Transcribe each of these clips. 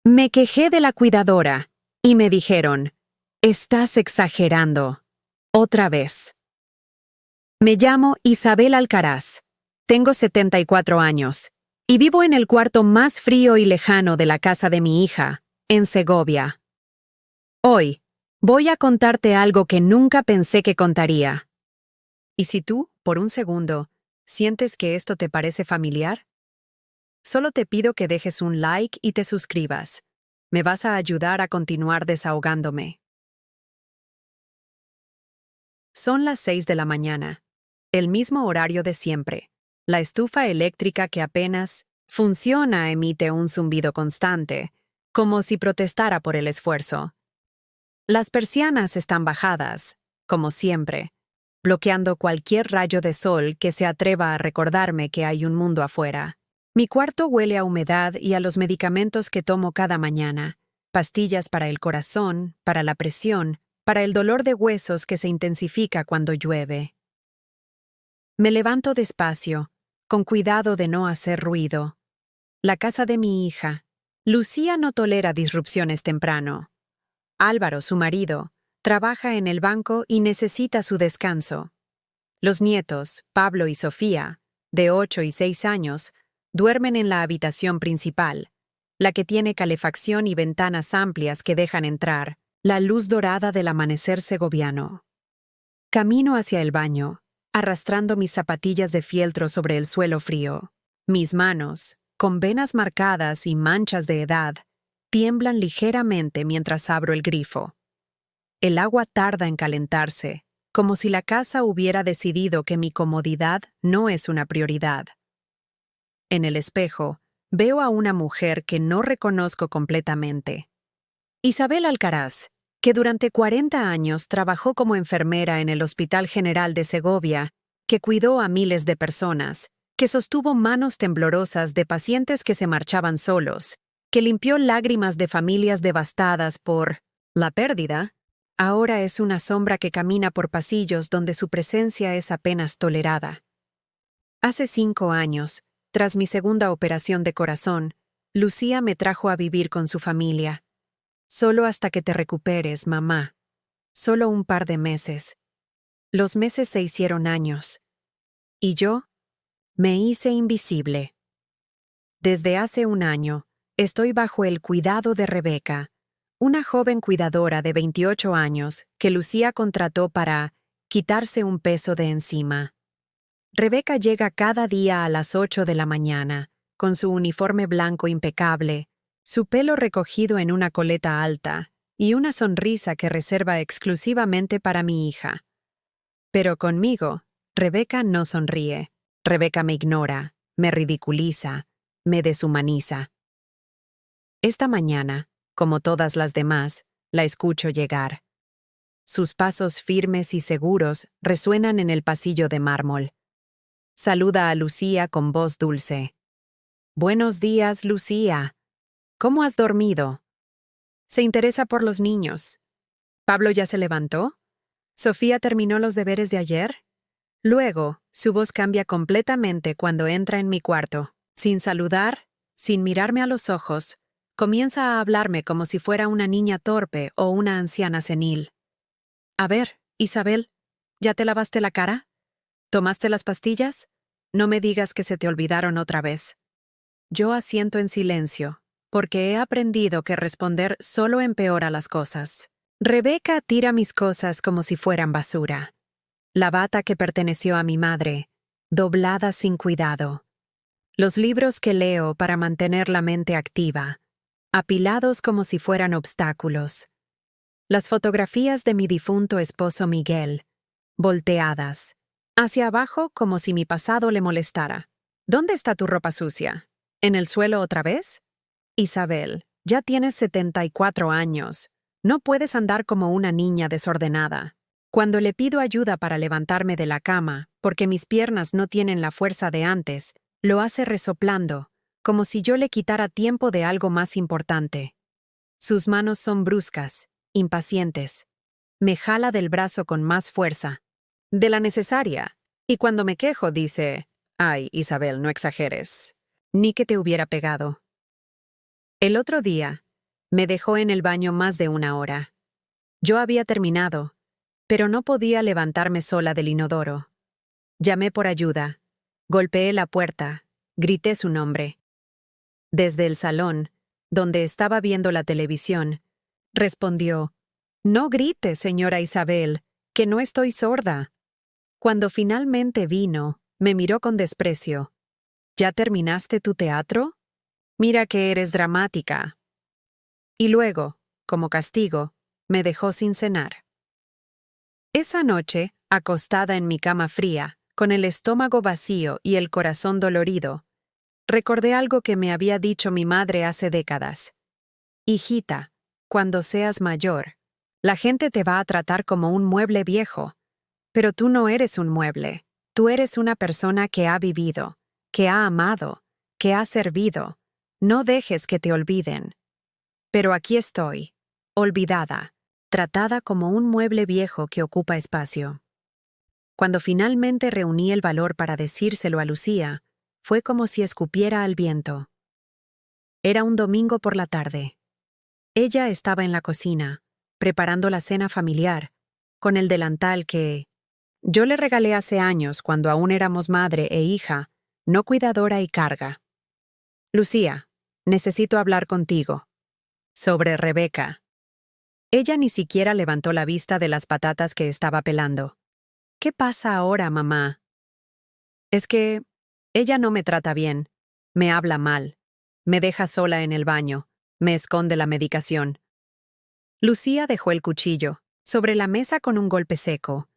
Me quejé de la cuidadora y me dijeron, estás exagerando. Otra vez. Me llamo Isabel Alcaraz. Tengo 74 años y vivo en el cuarto más frío y lejano de la casa de mi hija, en Segovia. Hoy, voy a contarte algo que nunca pensé que contaría. ¿Y si tú, por un segundo, sientes que esto te parece familiar? Solo te pido que dejes un like y te suscribas. Me vas a ayudar a continuar desahogándome. Son las 6 de la mañana. El mismo horario de siempre. La estufa eléctrica que apenas funciona emite un zumbido constante, como si protestara por el esfuerzo. Las persianas están bajadas, como siempre, bloqueando cualquier rayo de sol que se atreva a recordarme que hay un mundo afuera. Mi cuarto huele a humedad y a los medicamentos que tomo cada mañana, pastillas para el corazón, para la presión, para el dolor de huesos que se intensifica cuando llueve. Me levanto despacio, con cuidado de no hacer ruido. La casa de mi hija. Lucía no tolera disrupciones temprano. Álvaro, su marido, trabaja en el banco y necesita su descanso. Los nietos, Pablo y Sofía, de 8 y 6 años, duermen en la habitación principal, la que tiene calefacción y ventanas amplias que dejan entrar la luz dorada del amanecer segoviano. Camino hacia el baño, arrastrando mis zapatillas de fieltro sobre el suelo frío. Mis manos, con venas marcadas y manchas de edad, tiemblan ligeramente mientras abro el grifo. El agua tarda en calentarse, como si la casa hubiera decidido que mi comodidad no es una prioridad. En el espejo, veo a una mujer que no reconozco completamente. Isabel Alcaraz, que durante 40 años trabajó como enfermera en el Hospital General de Segovia, que cuidó a miles de personas, que sostuvo manos temblorosas de pacientes que se marchaban solos, que limpió lágrimas de familias devastadas por la pérdida, ahora es una sombra que camina por pasillos donde su presencia es apenas tolerada. Hace 5 años, tras mi segunda operación de corazón, Lucía me trajo a vivir con su familia. Solo hasta que te recuperes, mamá. Solo un par de meses. Los meses se hicieron años. Y yo me hice invisible. Desde hace un año, estoy bajo el cuidado de Rebeca, una joven cuidadora de 28 años que Lucía contrató para quitarse un peso de encima. Rebeca llega cada día a las 8 de la mañana, con su uniforme blanco impecable, su pelo recogido en una coleta alta y una sonrisa que reserva exclusivamente para mi hija. Pero conmigo, Rebeca no sonríe. Rebeca me ignora, me ridiculiza, me deshumaniza. Esta mañana, como todas las demás, la escucho llegar. Sus pasos firmes y seguros resuenan en el pasillo de mármol. Saluda a Lucía con voz dulce. «Buenos días, Lucía. ¿Cómo has dormido?» Se interesa por los niños. ¿Pablo ya se levantó? ¿Sofía terminó los deberes de ayer? Luego, su voz cambia completamente cuando entra en mi cuarto. Sin saludar, sin mirarme a los ojos, comienza a hablarme como si fuera una niña torpe o una anciana senil. A ver, Isabel, ¿ya te lavaste la cara? ¿Tomaste las pastillas? No me digas que se te olvidaron otra vez. Yo asiento en silencio, porque he aprendido que responder solo empeora las cosas. Rebeca tira mis cosas como si fueran basura. La bata que perteneció a mi madre, doblada sin cuidado. Los libros que leo para mantener la mente activa, apilados como si fueran obstáculos. Las fotografías de mi difunto esposo Miguel, volteadas, hacia abajo como si mi pasado le molestara. ¿Dónde está tu ropa sucia? ¿En el suelo otra vez? Isabel, ya tienes 74 años. No puedes andar como una niña desordenada. Cuando le pido ayuda para levantarme de la cama, porque mis piernas no tienen la fuerza de antes, lo hace resoplando, como si yo le quitara tiempo de algo más importante. Sus manos son bruscas, impacientes. Me jala del brazo con más fuerza, de la necesaria, y cuando me quejo dice, «Ay, Isabel, no exageres. Ni que te hubiera pegado». El otro día, Me dejó en el baño más de 1 hora. Yo había terminado, pero no podía levantarme sola del inodoro. Llamé por ayuda. Golpeé la puerta. Grité su nombre. Desde el salón, donde estaba viendo la televisión, respondió: «No grite, señora Isabel, que no estoy sorda». Cuando finalmente vino, me miró con desprecio. «¿Ya terminaste tu teatro? Mira que eres dramática». Y luego, como castigo, me dejó sin cenar. Esa noche, acostada en mi cama fría, con el estómago vacío y el corazón dolorido, recordé algo que me había dicho mi madre hace décadas. «Hijita, cuando seas mayor, la gente te va a tratar como un mueble viejo. Pero tú no eres un mueble. Tú eres una persona que ha vivido, que ha amado, que ha servido. No dejes que te olviden». Pero aquí estoy, olvidada, tratada como un mueble viejo que ocupa espacio. Cuando finalmente reuní el valor para decírselo a Lucía, fue como si escupiera al viento. Era un domingo por la tarde. Ella estaba en la cocina, preparando la cena familiar, con el delantal que yo le regalé hace años cuando aún éramos madre e hija, no cuidadora y carga. «Lucía, necesito hablar contigo. Sobre Rebeca». Ella ni siquiera levantó la vista de las patatas que estaba pelando. «¿Qué pasa ahora, mamá?» «Es que ella no me trata bien, me habla mal, me deja sola en el baño, me esconde la medicación». Lucía dejó el cuchillo sobre la mesa con un golpe seco.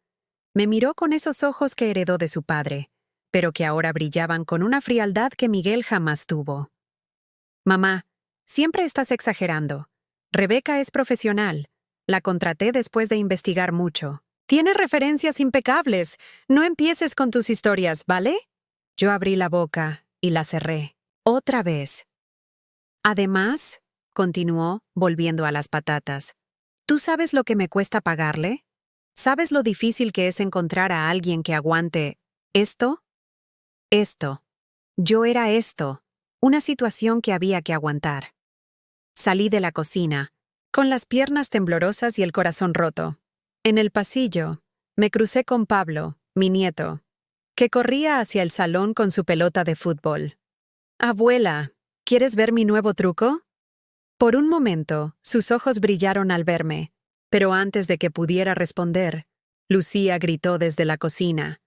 Me miró con esos ojos que heredó de su padre, pero que ahora brillaban con una frialdad que Miguel jamás tuvo. «Mamá, siempre estás exagerando. Rebeca es profesional. La contraté después de investigar mucho. Tiene referencias impecables. No empieces con tus historias, ¿vale?» Yo abrí la boca y la cerré. Otra vez. «Además», continuó, volviendo a las patatas, «¿tú sabes lo que me cuesta pagarle? ¿Sabes lo difícil que es encontrar a alguien que aguante esto? Esto. Yo era esto. Una situación que había que aguantar». Salí de la cocina, con las piernas temblorosas y el corazón roto. En el pasillo, me crucé con Pablo, mi nieto, que corría hacia el salón con su pelota de fútbol. «Abuela, ¿quieres ver mi nuevo truco?» Por un momento, sus ojos brillaron al verme, pero antes de que pudiera responder, Lucía gritó desde la cocina: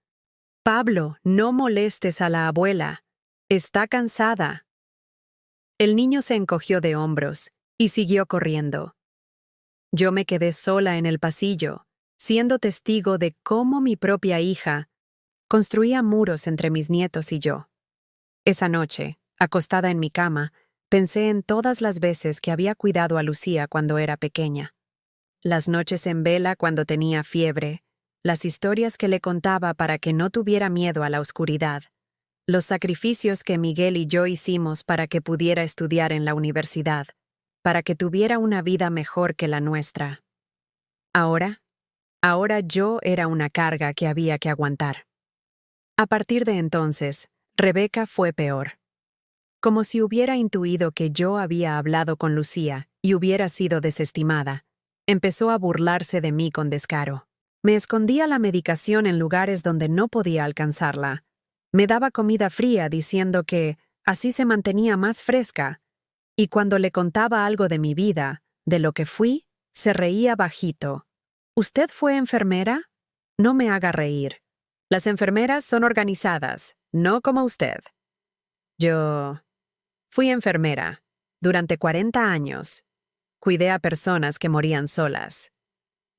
«Pablo, no molestes a la abuela. Está cansada». El niño se encogió de hombros y siguió corriendo. Yo me quedé sola en el pasillo, siendo testigo de cómo mi propia hija construía muros entre mis nietos y yo. Esa noche, acostada en mi cama, pensé en todas las veces que había cuidado a Lucía cuando era pequeña. Las noches en vela cuando tenía fiebre, las historias que le contaba para que no tuviera miedo a la oscuridad, los sacrificios que Miguel y yo hicimos para que pudiera estudiar en la universidad, para que tuviera una vida mejor que la nuestra. Ahora yo era una carga que había que aguantar. A partir de entonces, Rebeca fue peor. Como si hubiera intuido que yo había hablado con Lucía y hubiera sido desestimada, empezó a burlarse de mí con descaro. Me escondía la medicación en lugares donde no podía alcanzarla. Me daba comida fría diciendo que así se mantenía más fresca. Y cuando le contaba algo de mi vida, de lo que fui, se reía bajito. «¿Usted fue enfermera? No me haga reír. Las enfermeras son organizadas, no como usted». Yo fui enfermera durante 40 años. Cuidé a personas que morían solas.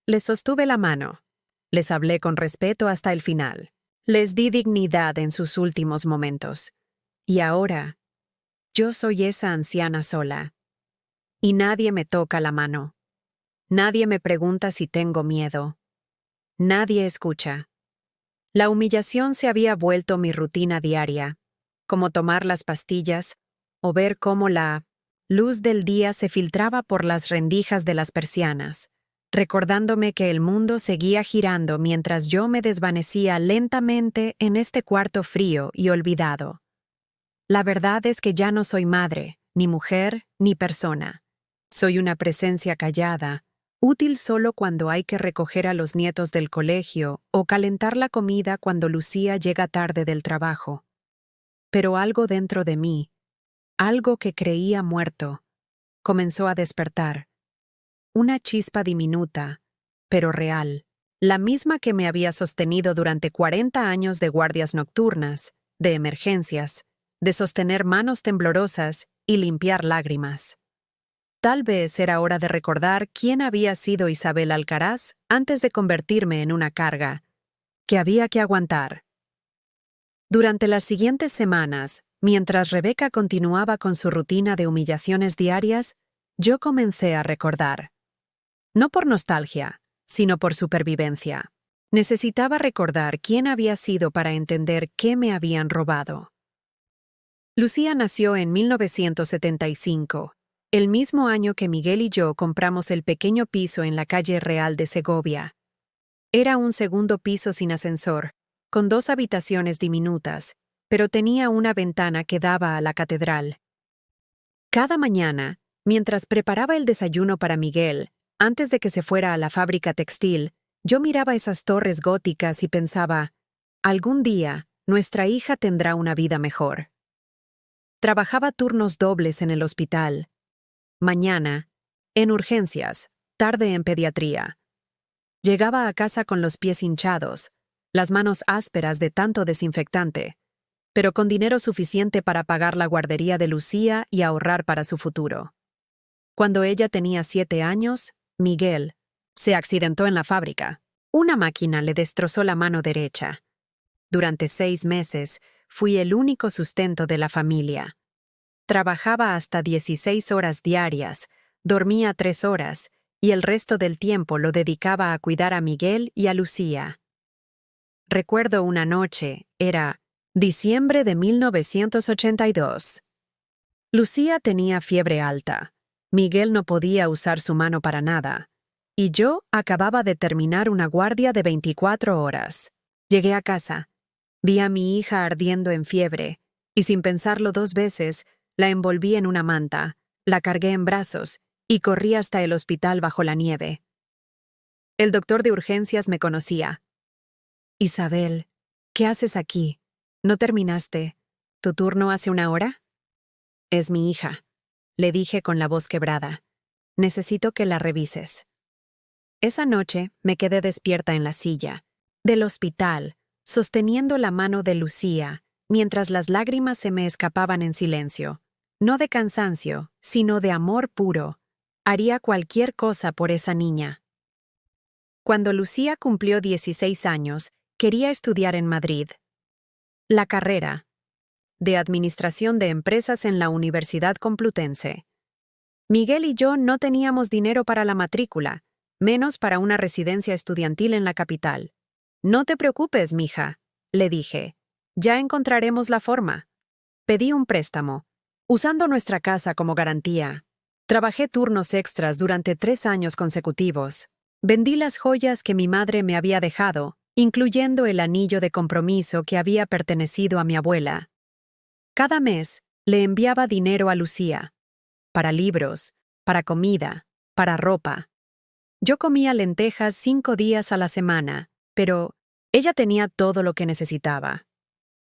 Les sostuve la mano. Les hablé con respeto hasta el final. Les di dignidad en sus últimos momentos. Y ahora, yo soy esa anciana sola. Y nadie me toca la mano. Nadie me pregunta si tengo miedo. Nadie escucha. La humillación se había vuelto mi rutina diaria, como tomar las pastillas o ver cómo la luz del día se filtraba por las rendijas de las persianas, recordándome que el mundo seguía girando mientras yo me desvanecía lentamente en este cuarto frío y olvidado. La verdad es que ya no soy madre, ni mujer, ni persona. Soy una presencia callada, útil solo cuando hay que recoger a los nietos del colegio o calentar la comida cuando Lucía llega tarde del trabajo. Pero algo dentro de mí, algo que creía muerto, comenzó a despertar. Una chispa diminuta, pero real, la misma que me había sostenido durante 40 años de guardias nocturnas, de emergencias, de sostener manos temblorosas y limpiar lágrimas. Tal vez era hora de recordar quién había sido Isabel Alcaraz antes de convertirme en una carga, que había que aguantar. Durante las siguientes semanas, mientras Rebeca continuaba con su rutina de humillaciones diarias, yo comencé a recordar. No por nostalgia, sino por supervivencia. Necesitaba recordar quién había sido para entender qué me habían robado. Lucía nació en 1975, el mismo año que Miguel y yo compramos el pequeño piso en la calle Real de Segovia. Era un segundo piso sin ascensor, con 2 habitaciones diminutas, pero tenía una ventana que daba a la catedral. Cada mañana, mientras preparaba el desayuno para Miguel, antes de que se fuera a la fábrica textil, yo miraba esas torres góticas y pensaba, algún día, nuestra hija tendrá una vida mejor. Trabajaba turnos dobles en el hospital. Mañana, en urgencias, tarde en pediatría. Llegaba a casa con los pies hinchados, las manos ásperas de tanto desinfectante, pero con dinero suficiente para pagar la guardería de Lucía y ahorrar para su futuro. Cuando ella tenía 7 años, Miguel se accidentó en la fábrica. Una máquina le destrozó la mano derecha. Durante 6 meses, fui el único sustento de la familia. Trabajaba hasta 16 horas diarias, dormía 3 horas, y el resto del tiempo lo dedicaba a cuidar a Miguel y a Lucía. Recuerdo una noche, era diciembre de 1982. Lucía tenía fiebre alta. Miguel no podía usar su mano para nada. Y yo acababa de terminar una guardia de 24 horas. Llegué a casa. Vi a mi hija ardiendo en fiebre, y sin pensarlo 2 veces, la envolví en una manta, la cargué en brazos, y corrí hasta el hospital bajo la nieve. El doctor de urgencias me conocía. Isabel, ¿qué haces aquí? ¿No terminaste? ¿Tu turno hace 1 hora? Es mi hija, le dije con la voz quebrada. Necesito que la revises. Esa noche me quedé despierta en la silla del hospital, sosteniendo la mano de Lucía, mientras las lágrimas se me escapaban en silencio. No de cansancio, sino de amor puro. Haría cualquier cosa por esa niña. Cuando Lucía cumplió 16 años, quería estudiar en Madrid. La carrera de Administración de Empresas en la Universidad Complutense. Miguel y yo no teníamos dinero para la matrícula, menos para una residencia estudiantil en la capital. No te preocupes, mija, le dije. Ya encontraremos la forma. Pedí un préstamo, usando nuestra casa como garantía. Trabajé turnos extras durante 3 años consecutivos. Vendí las joyas que mi madre me había dejado, incluyendo el anillo de compromiso que había pertenecido a mi abuela. Cada mes le enviaba dinero a Lucía, para libros, para comida, para ropa. Yo comía lentejas 5 días a la semana, pero ella tenía todo lo que necesitaba.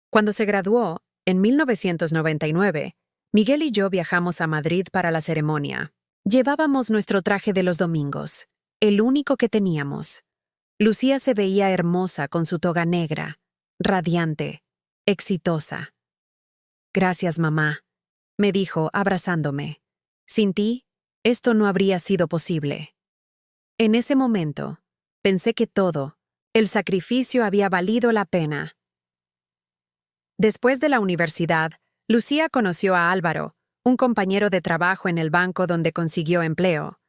Cuando se graduó, en 1999, Miguel y yo viajamos a Madrid para la ceremonia. Llevábamos nuestro traje de los domingos, el único que teníamos. Lucía se veía hermosa con su toga negra, radiante, exitosa. Gracias, mamá, me dijo abrazándome. Sin ti, esto no habría sido posible. En ese momento, pensé que todo, el sacrificio había valido la pena. Después de la universidad, Lucía conoció a Álvaro, un compañero de trabajo en el banco donde consiguió empleo.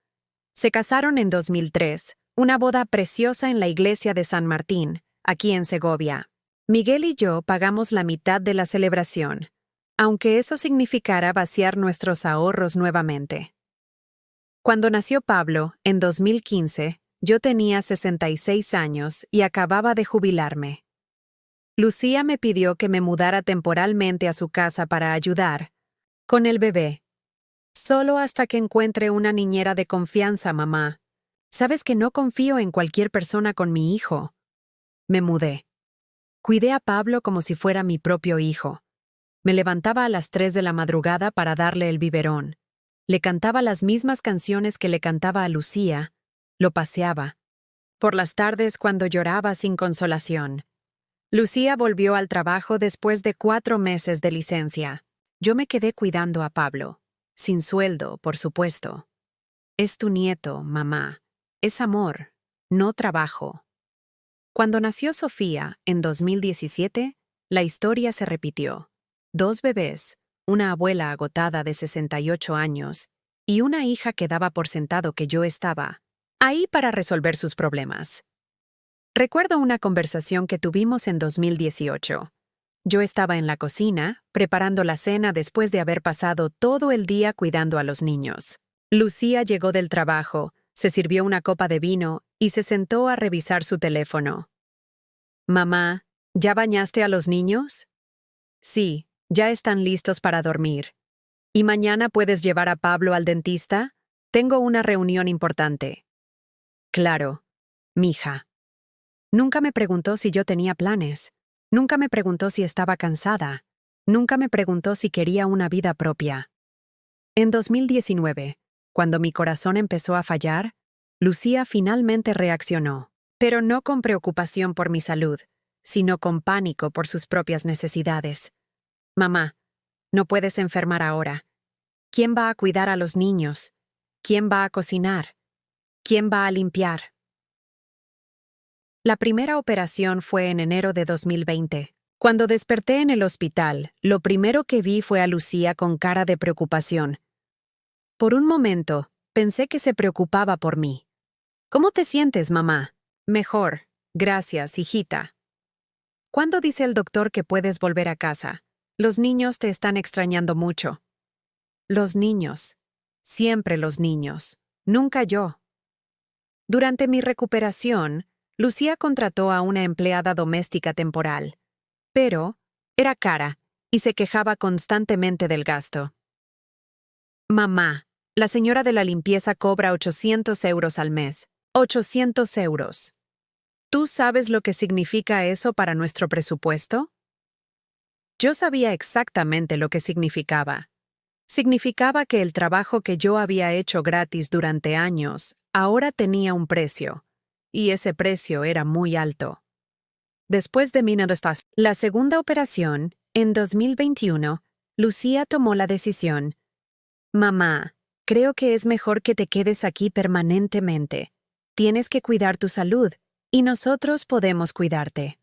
Se casaron en 2003, una boda preciosa en la iglesia de San Martín, aquí en Segovia. Miguel y yo pagamos la mitad de la celebración, aunque eso significara vaciar nuestros ahorros nuevamente. Cuando nació Pablo, en 2015, yo tenía 66 años y acababa de jubilarme. Lucía me pidió que me mudara temporalmente a su casa para ayudar con el bebé. Solo hasta que encuentre una niñera de confianza, mamá. Sabes que no confío en cualquier persona con mi hijo. Me mudé. Cuidé a Pablo como si fuera mi propio hijo. Me levantaba a las 3 de la madrugada para darle el biberón. Le cantaba las mismas canciones que le cantaba a Lucía. Lo paseaba. Por las tardes cuando lloraba sin consolación. Lucía volvió al trabajo después de 4 meses de licencia. Yo me quedé cuidando a Pablo. Sin sueldo, por supuesto. Es tu nieto, mamá. Es amor, no trabajo. Cuando nació Sofía, en 2017, la historia se repitió. 2 bebés, una abuela agotada de 68 años y una hija que daba por sentado que yo estaba ahí para resolver sus problemas. Recuerdo una conversación que tuvimos en 2018. Yo estaba en la cocina, preparando la cena después de haber pasado todo el día cuidando a los niños. Lucía llegó del trabajo, se sirvió una copa de vino y se sentó a revisar su teléfono. «Mamá, ¿ya bañaste a los niños?» «Sí, ya están listos para dormir. ¿Y mañana puedes llevar a Pablo al dentista? Tengo una reunión importante». «Claro, mija». Nunca me preguntó si yo tenía planes. Nunca me preguntó si estaba cansada. Nunca me preguntó si quería una vida propia. En 2019, cuando mi corazón empezó a fallar, Lucía finalmente reaccionó, pero no con preocupación por mi salud, sino con pánico por sus propias necesidades. «Mamá, no puedes enfermar ahora. ¿Quién va a cuidar a los niños? ¿Quién va a cocinar? ¿Quién va a limpiar?» La primera operación fue en enero de 2020. Cuando desperté en el hospital, lo primero que vi fue a Lucía con cara de preocupación. Por un momento, pensé que se preocupaba por mí. «¿Cómo te sientes, mamá?» «Mejor. Gracias, hijita». «¿Cuándo dice el doctor que puedes volver a casa? Los niños te están extrañando mucho». «Los niños. Siempre los niños. Nunca yo». Durante mi recuperación, Lucía contrató a una empleada doméstica temporal. Pero era cara y se quejaba constantemente del gasto. «Mamá, la señora de la limpieza cobra 800 euros al mes. 800 euros. ¿Tú sabes lo que significa eso para nuestro presupuesto?» Yo sabía exactamente lo que significaba. Significaba que el trabajo que yo había hecho gratis durante años ahora tenía un precio, y ese precio era muy alto. Después de la segunda operación, en 2021, Lucía tomó la decisión. «Mamá, creo que es mejor que te quedes aquí permanentemente. Tienes que cuidar tu salud, y nosotros podemos cuidarte».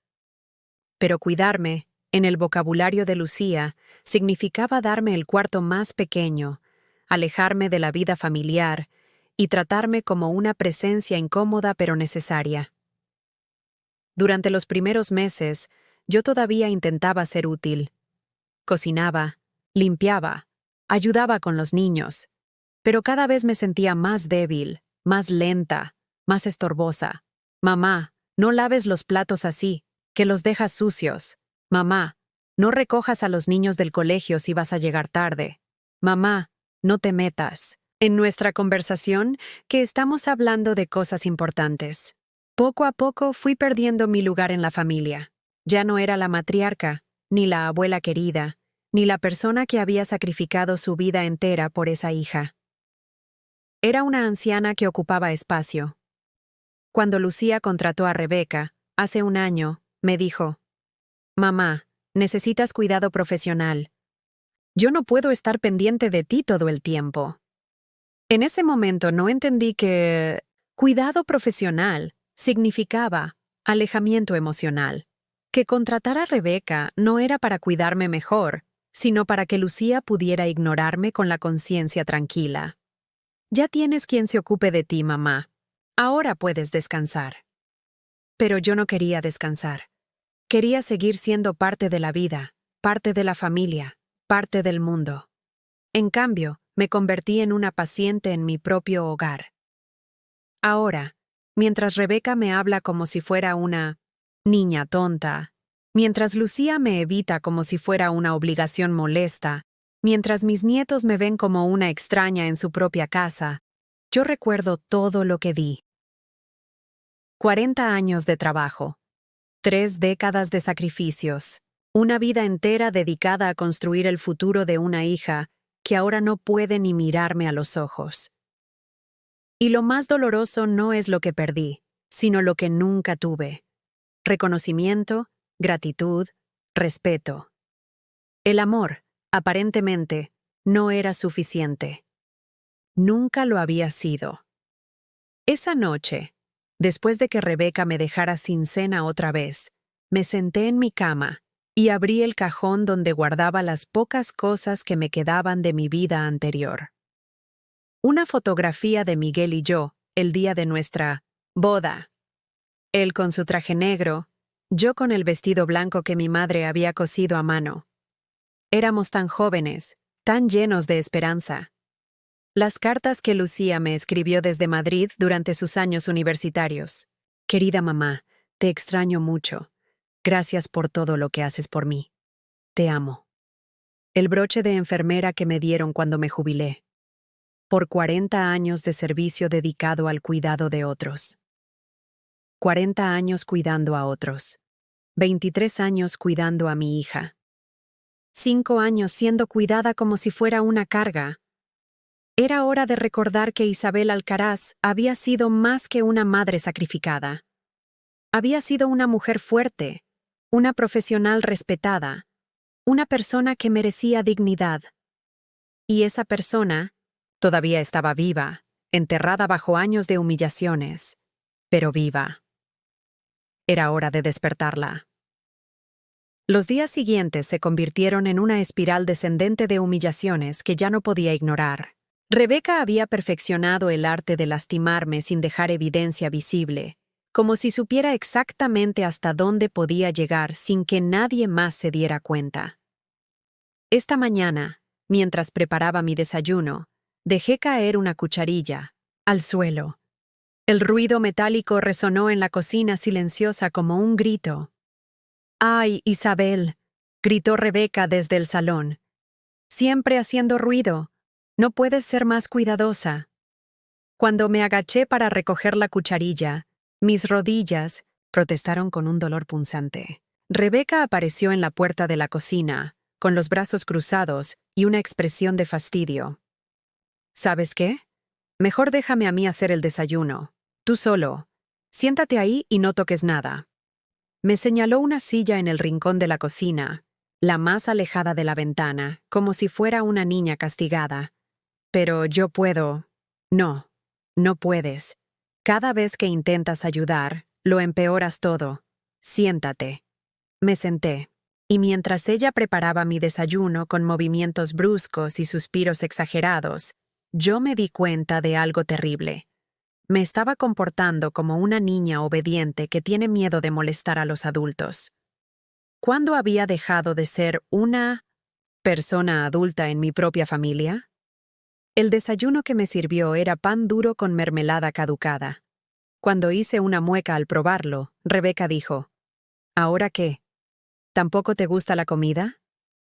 Pero cuidarme, en el vocabulario de Lucía, significaba darme el cuarto más pequeño, alejarme de la vida familiar y tratarme como una presencia incómoda pero necesaria. Durante los primeros meses, yo todavía intentaba ser útil. Cocinaba, limpiaba, ayudaba con los niños, pero cada vez me sentía más débil, más lenta, más estorbosa. «Mamá, no laves los platos así, que los dejas sucios. Mamá, no recojas a los niños del colegio si vas a llegar tarde. Mamá, no te metas en nuestra conversación, que estamos hablando de cosas importantes». Poco a poco fui perdiendo mi lugar en la familia. Ya no era la matriarca, ni la abuela querida, ni la persona que había sacrificado su vida entera por esa hija. Era una anciana que ocupaba espacio. Cuando Lucía contrató a Rebeca, hace un año, me dijo: «Mamá, necesitas cuidado profesional. Yo no puedo estar pendiente de ti todo el tiempo». En ese momento no entendí que cuidado profesional significaba alejamiento emocional, que contratar a Rebeca no era para cuidarme mejor, sino para que Lucía pudiera ignorarme con la conciencia tranquila. «Ya tienes quien se ocupe de ti, mamá. Ahora puedes descansar». Pero yo no quería descansar. Quería seguir siendo parte de la vida, parte de la familia, parte del mundo. En cambio, me convertí en una paciente en mi propio hogar. Ahora, mientras Rebeca me habla como si fuera una niña tonta, mientras Lucía me evita como si fuera una obligación molesta, Mientras mis nietos me ven como una extraña en su propia casa, yo recuerdo todo lo que di. 40 años de trabajo, 3 décadas de sacrificios, una vida entera dedicada a construir el futuro de una hija que ahora no puede ni mirarme a los ojos. Y lo más doloroso no es lo que perdí, sino lo que nunca tuve. Reconocimiento, gratitud, respeto. El amor, aparentemente, no era suficiente. Nunca lo había sido. Esa noche, después de que Rebeca me dejara sin cena otra vez, me senté en mi cama y abrí el cajón donde guardaba las pocas cosas que me quedaban de mi vida anterior. Una fotografía de Miguel y yo, el día de nuestra boda. Él con su traje negro, yo con el vestido blanco que mi madre había cosido a mano. Éramos tan jóvenes, tan llenos de esperanza. Las cartas que Lucía me escribió desde Madrid durante sus años universitarios. Querida mamá, te extraño mucho. Gracias por todo lo que haces por mí. Te amo. El broche de enfermera que me dieron cuando me jubilé. Por 40 años de servicio dedicado al cuidado de otros. 40 años cuidando a otros. 23 años cuidando a mi hija. 5 años siendo cuidada como si fuera una carga. Era hora de recordar que Isabel Alcaraz había sido más que una madre sacrificada. Había sido una mujer fuerte, una profesional respetada, una persona que merecía dignidad. Y esa persona todavía estaba viva, enterrada bajo años de humillaciones, pero viva. Era hora de despertarla. Los días siguientes se convirtieron en una espiral descendente de humillaciones que ya no podía ignorar. Rebeca había perfeccionado el arte de lastimarme sin dejar evidencia visible, como si supiera exactamente hasta dónde podía llegar sin que nadie más se diera cuenta. Esta mañana, mientras preparaba mi desayuno, dejé caer una cucharilla, al suelo. El ruido metálico resonó en la cocina silenciosa como un grito. «¡Ay, Isabel!», gritó Rebeca desde el salón. «Siempre haciendo ruido. No puedes ser más cuidadosa». Cuando me agaché para recoger la cucharilla, mis rodillas protestaron con un dolor punzante. Rebeca apareció en la puerta de la cocina, con los brazos cruzados y una expresión de fastidio. «¿Sabes qué? Mejor déjame a mí hacer el desayuno. Tú solo. Siéntate ahí y no toques nada». Me señaló una silla en el rincón de la cocina, la más alejada de la ventana, como si fuera una niña castigada. «Pero yo puedo». «No, no puedes. Cada vez que intentas ayudar, lo empeoras todo. Siéntate». Me senté, y mientras ella preparaba mi desayuno con movimientos bruscos y suspiros exagerados, yo me di cuenta de algo terrible. Me estaba comportando como una niña obediente que tiene miedo de molestar a los adultos. ¿Cuándo había dejado de ser una persona adulta en mi propia familia? El desayuno que me sirvió era pan duro con mermelada caducada. Cuando hice una mueca al probarlo, Rebeca dijo: «¿Ahora qué? ¿Tampoco te gusta la comida?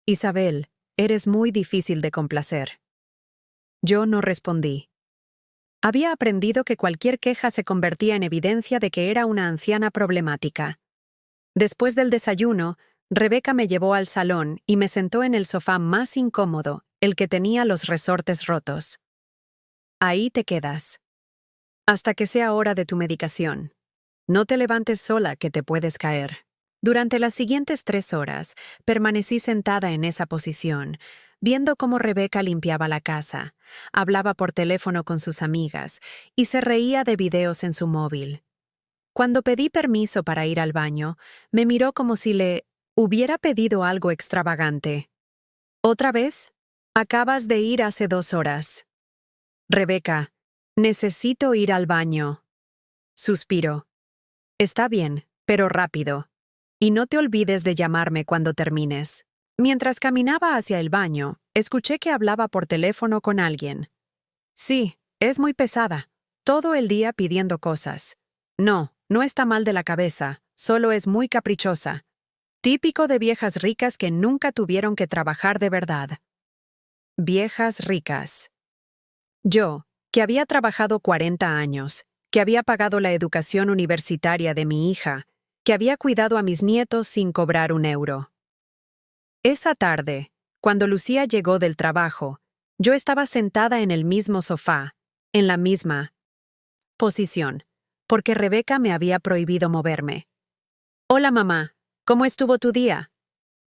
Isabel, eres muy difícil de complacer». Yo no respondí. Había aprendido que cualquier queja se convertía en evidencia de que era una anciana problemática. Después del desayuno, Rebeca me llevó al salón y me sentó en el sofá más incómodo, el que tenía los resortes rotos. «Ahí te quedas. Hasta que sea hora de tu medicación. No te levantes sola, que te puedes caer». Durante las siguientes 3 horas, permanecí sentada en esa posición, viendo cómo Rebeca limpiaba la casa, hablaba por teléfono con sus amigas y se reía de videos en su móvil. Cuando pedí permiso para ir al baño, me miró como si le hubiera pedido algo extravagante. «¿Otra vez? Acabas de ir hace 2 horas». «Rebeca, necesito ir al baño». Suspiró. «Está bien, pero rápido. Y no te olvides de llamarme cuando termines». Mientras caminaba hacia el baño, escuché que hablaba por teléfono con alguien. «Sí, es muy pesada. Todo el día pidiendo cosas. No, no está mal de la cabeza, solo es muy caprichosa. Típico de viejas ricas que nunca tuvieron que trabajar de verdad». viejas ricas. Yo, que había trabajado 40 años, que había pagado la educación universitaria de mi hija, que había cuidado a mis nietos sin cobrar un euro. Esa tarde, cuando Lucía llegó del trabajo, yo estaba sentada en el mismo sofá, en la misma posición, porque Rebeca me había prohibido moverme. «Hola, mamá, ¿cómo estuvo tu día?»,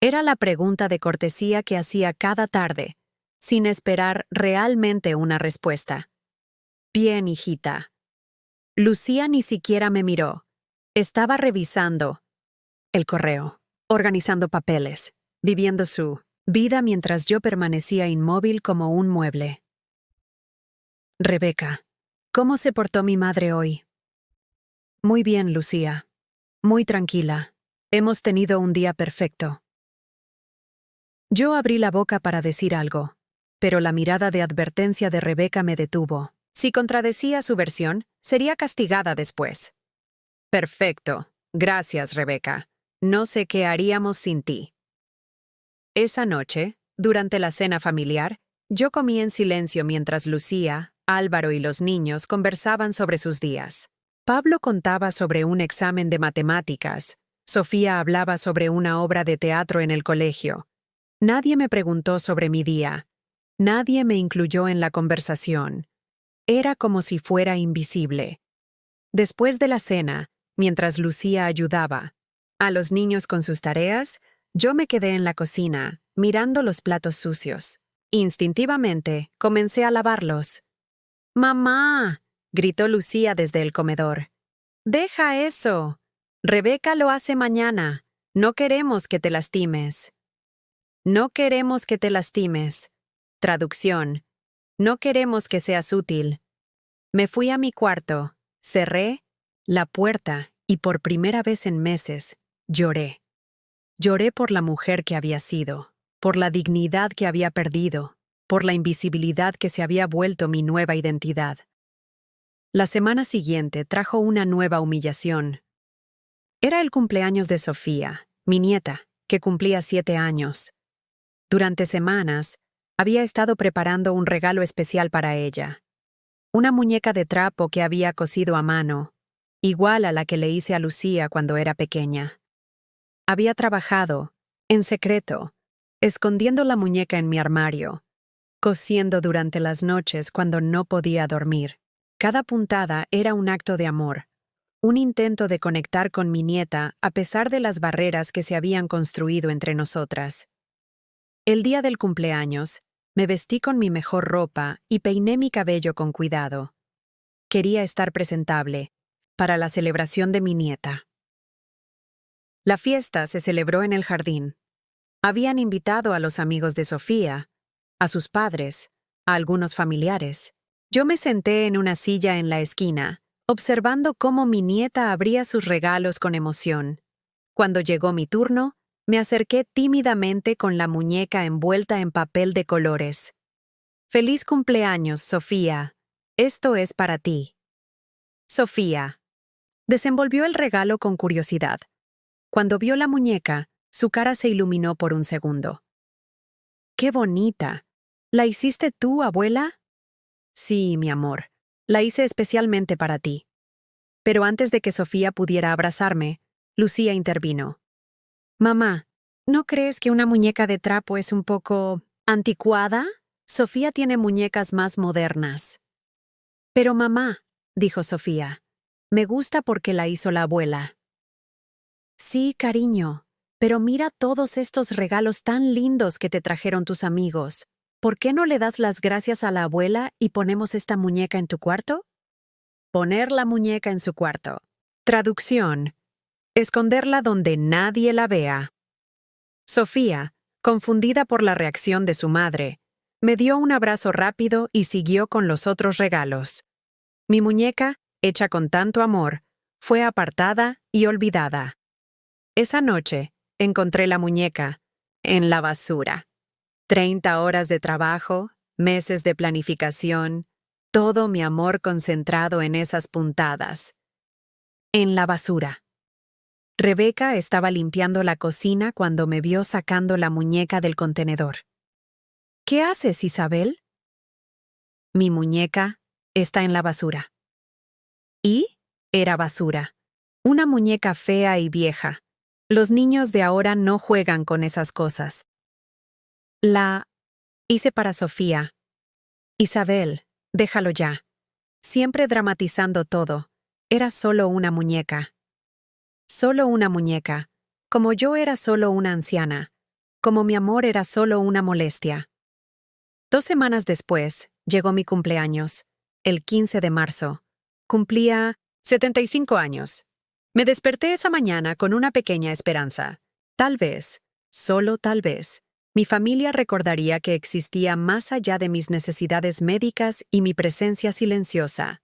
era la pregunta de cortesía que hacía cada tarde, sin esperar realmente una respuesta. «Bien, hijita». Lucía ni siquiera me miró. Estaba revisando el correo, organizando papeles, viviendo su vida mientras yo permanecía inmóvil como un mueble. «Rebeca, ¿cómo se portó mi madre hoy?». «Muy bien, Lucía. Muy tranquila. Hemos tenido un día perfecto». Yo abrí la boca para decir algo, pero la mirada de advertencia de Rebeca me detuvo. Si contradecía su versión, sería castigada después. «Perfecto. Gracias, Rebeca. No sé qué haríamos sin ti». Esa noche, durante la cena familiar, yo comí en silencio mientras Lucía, Álvaro y los niños conversaban sobre sus días. Pablo contaba sobre un examen de matemáticas. Sofía hablaba sobre una obra de teatro en el colegio. Nadie me preguntó sobre mi día. Nadie me incluyó en la conversación. Era como si fuera invisible. Después de la cena, mientras Lucía ayudaba a los niños con sus tareas, yo me quedé en la cocina, mirando los platos sucios. Instintivamente, comencé a lavarlos. «¡Mamá!», gritó Lucía desde el comedor. «Deja eso. Rebeca lo hace mañana. No queremos que te lastimes». «No queremos que te lastimes». Traducción: «No queremos que seas útil». Me fui a mi cuarto, cerré la puerta y por primera vez en meses lloré. Lloré por la mujer que había sido, por la dignidad que había perdido, por la invisibilidad que se había vuelto mi nueva identidad. La semana siguiente trajo una nueva humillación. Era el cumpleaños de Sofía, mi nieta, que cumplía 7 años. Durante semanas, había estado preparando un regalo especial para ella. Una muñeca de trapo que había cosido a mano, igual a la que le hice a Lucía cuando era pequeña. Había trabajado, en secreto, escondiendo la muñeca en mi armario, cosiendo durante las noches cuando no podía dormir. Cada puntada era un acto de amor, un intento de conectar con mi nieta a pesar de las barreras que se habían construido entre nosotras. El día del cumpleaños, me vestí con mi mejor ropa y peiné mi cabello con cuidado. Quería estar presentable para la celebración de mi nieta. La fiesta se celebró en el jardín. Habían invitado a los amigos de Sofía, a sus padres, a algunos familiares. Yo me senté en una silla en la esquina, observando cómo mi nieta abría sus regalos con emoción. Cuando llegó mi turno, me acerqué tímidamente con la muñeca envuelta en papel de colores. «Feliz cumpleaños, Sofía. Esto es para ti». Sofía desenvolvió el regalo con curiosidad. Cuando vio la muñeca, su cara se iluminó por un segundo. «¡Qué bonita! ¿La hiciste tú, abuela?». «Sí, mi amor. La hice especialmente para ti». Pero antes de que Sofía pudiera abrazarme, Lucía intervino. «Mamá, ¿no crees que una muñeca de trapo es un poco anticuada? Sofía tiene muñecas más modernas». «Pero mamá», dijo Sofía, «me gusta porque la hizo la abuela». «Sí, cariño, pero mira todos estos regalos tan lindos que te trajeron tus amigos. ¿Por qué no le das las gracias a la abuela y ponemos esta muñeca en tu cuarto?». Poner la muñeca en su cuarto. Traducción: esconderla donde nadie la vea. Sofía, confundida por la reacción de su madre, me dio un abrazo rápido y siguió con los otros regalos. Mi muñeca, hecha con tanto amor, fue apartada y olvidada. Esa noche, encontré la muñeca en la basura. 30 horas de trabajo, meses de planificación, todo mi amor concentrado en esas puntadas. En la basura. Rebeca estaba limpiando la cocina cuando me vio sacando la muñeca del contenedor. ¿Qué haces, Isabel? Mi muñeca está en la basura. ¿Y? Era basura. Una muñeca fea y vieja. Los niños de ahora no juegan con esas cosas. La hice para Sofía. Isabel, déjalo ya. Siempre dramatizando todo. Era solo una muñeca. Solo una muñeca. Como yo era solo una anciana. Como mi amor era solo una molestia. 2 semanas después, llegó mi cumpleaños. El 15 de marzo. Cumplía 75 años. Me desperté esa mañana con una pequeña esperanza. Tal vez, solo tal vez, mi familia recordaría que existía más allá de mis necesidades médicas y mi presencia silenciosa.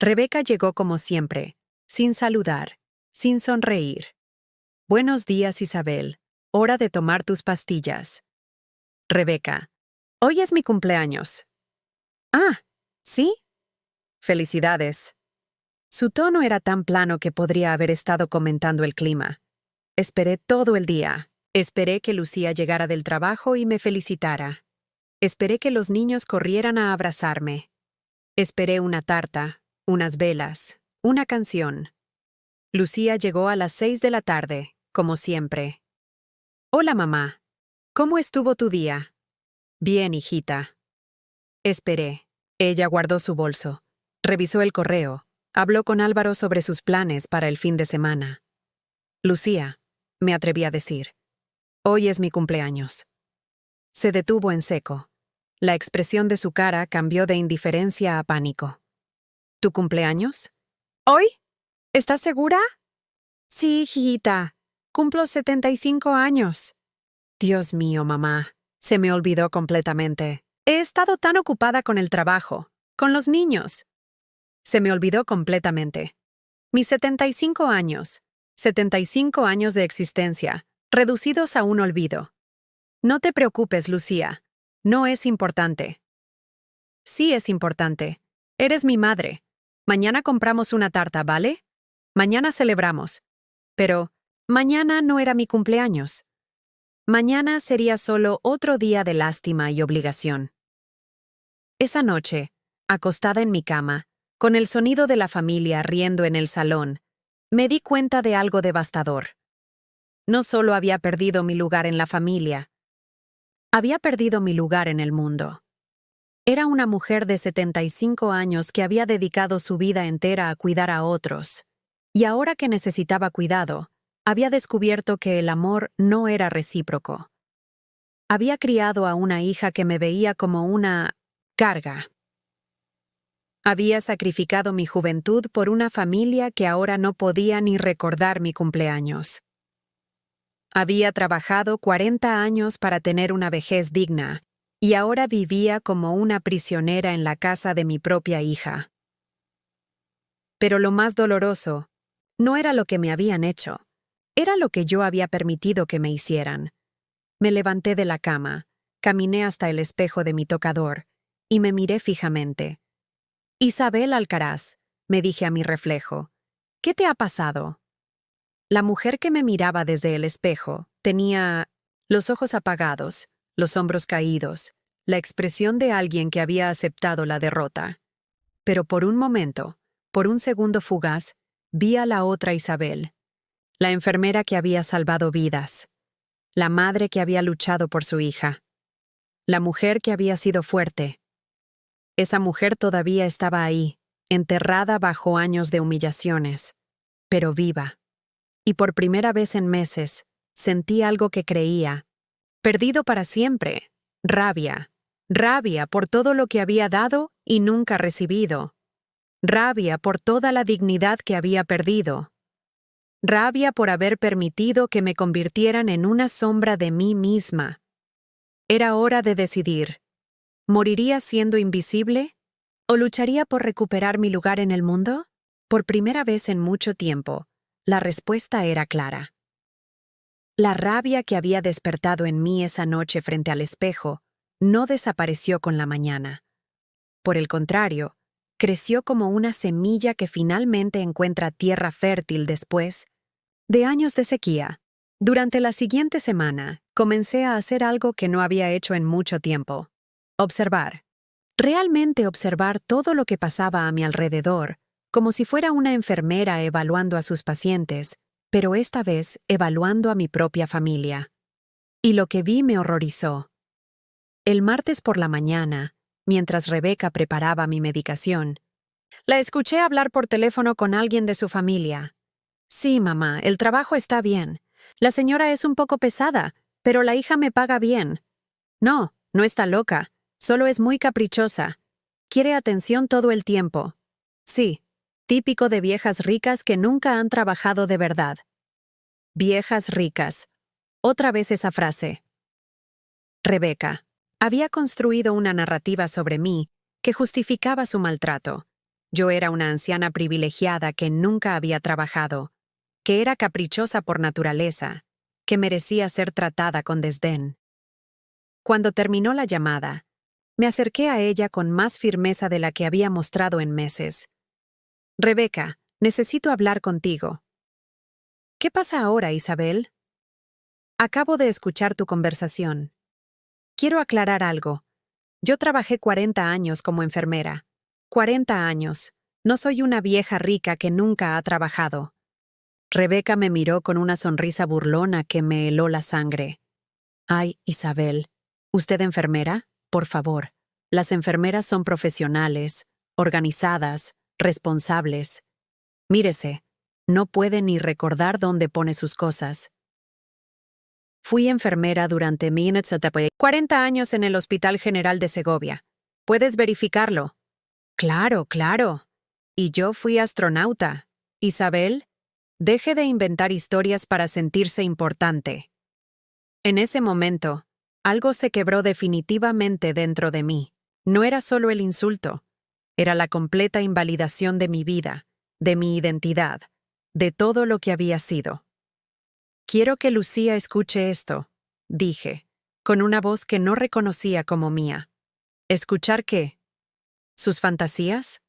Rebeca llegó como siempre, sin saludar, sin sonreír. Buenos días, Isabel. Hora de tomar tus pastillas. Rebeca. Hoy es mi cumpleaños. Ah, ¿sí? Felicidades. Su tono era tan plano que podría haber estado comentando el clima. Esperé todo el día. Esperé que Lucía llegara del trabajo y me felicitara. Esperé que los niños corrieran a abrazarme. Esperé una tarta, unas velas, una canción. Lucía llegó a las 6 de la tarde, como siempre. Hola, mamá. ¿Cómo estuvo tu día? Bien, hijita. Esperé. Ella guardó su bolso. Revisó el correo. Habló con Álvaro sobre sus planes para el fin de semana. Lucía, me atreví a decir. Hoy es mi cumpleaños. Se detuvo en seco. La expresión de su cara cambió de indiferencia a pánico. ¿Tu cumpleaños? ¿Hoy? ¿Estás segura? Sí, hijita. Cumplo 75 años. Dios mío, mamá. Se me olvidó completamente. He estado tan ocupada con el trabajo, con los niños. Se me olvidó completamente. Mis 75 años. 75 años de existencia, reducidos a un olvido. No te preocupes, Lucía. No es importante. Sí es importante. Eres mi madre. Mañana compramos una tarta, ¿vale? Mañana celebramos. Pero, mañana no era mi cumpleaños. Mañana sería solo otro día de lástima y obligación. Esa noche, acostada en mi cama, con el sonido de la familia riendo en el salón, me di cuenta de algo devastador. No solo había perdido mi lugar en la familia, había perdido mi lugar en el mundo. Era una mujer de 75 años que había dedicado su vida entera a cuidar a otros, y ahora que necesitaba cuidado, había descubierto que el amor no era recíproco. Había criado a una hija que me veía como una carga. Había sacrificado mi juventud por una familia que ahora no podía ni recordar mi cumpleaños. Había trabajado 40 años para tener una vejez digna, y ahora vivía como una prisionera en la casa de mi propia hija. Pero lo más doloroso no era lo que me habían hecho, era lo que yo había permitido que me hicieran. Me levanté de la cama, caminé hasta el espejo de mi tocador, y me miré fijamente. Isabel Alcaraz, me dije a mi reflejo, ¿qué te ha pasado? La mujer que me miraba desde el espejo tenía los ojos apagados, los hombros caídos, la expresión de alguien que había aceptado la derrota. Pero por un momento, por un segundo fugaz, vi a la otra Isabel, la enfermera que había salvado vidas, la madre que había luchado por su hija, la mujer que había sido fuerte. Esa mujer todavía estaba ahí, enterrada bajo años de humillaciones, pero viva. Y por primera vez en meses, sentí algo que creía, perdido para siempre, rabia. Rabia por todo lo que había dado y nunca recibido. Rabia por toda la dignidad que había perdido. Rabia por haber permitido que me convirtieran en una sombra de mí misma. Era hora de decidir. ¿Moriría siendo invisible? ¿O lucharía por recuperar mi lugar en el mundo? Por primera vez en mucho tiempo, la respuesta era clara. La rabia que había despertado en mí esa noche frente al espejo no desapareció con la mañana. Por el contrario, creció como una semilla que finalmente encuentra tierra fértil después de años de sequía. Durante la siguiente semana, comencé a hacer algo que no había hecho en mucho tiempo. Observar. Realmente observar todo lo que pasaba a mi alrededor, como si fuera una enfermera evaluando a sus pacientes, pero esta vez evaluando a mi propia familia. Y lo que vi me horrorizó. El martes por la mañana, mientras Rebeca preparaba mi medicación, la escuché hablar por teléfono con alguien de su familia. Sí, mamá, el trabajo está bien. La señora es un poco pesada, pero la hija me paga bien. No, no está loca, solo es muy caprichosa. Quiere atención todo el tiempo. Sí, típico de viejas ricas que nunca han trabajado de verdad. Viejas ricas. Otra vez esa frase. Rebeca había construido una narrativa sobre mí que justificaba su maltrato. Yo era una anciana privilegiada que nunca había trabajado, que era caprichosa por naturaleza, que merecía ser tratada con desdén. Cuando terminó la llamada, me acerqué a ella con más firmeza de la que había mostrado en meses. Rebeca, necesito hablar contigo. ¿Qué pasa ahora, Isabel? Acabo de escuchar tu conversación. Quiero aclarar algo. Yo trabajé 40 años como enfermera. 40 años. No soy una vieja rica que nunca ha trabajado. Rebeca me miró con una sonrisa burlona que me heló la sangre. Ay, Isabel, ¿usted enfermera? Por favor. Las enfermeras son profesionales, organizadas, responsables. Mírese, no puede ni recordar dónde pone sus cosas. Fui enfermera durante 40 años en el Hospital General de Segovia. ¿Puedes verificarlo? Claro, claro. Y yo fui astronauta. Isabel, deje de inventar historias para sentirse importante. En ese momento, algo se quebró definitivamente dentro de mí. No era solo el insulto, era la completa invalidación de mi vida, de mi identidad, de todo lo que había sido. Quiero que Lucía escuche esto, dije, con una voz que no reconocía como mía. ¿Escuchar qué? ¿Sus fantasías?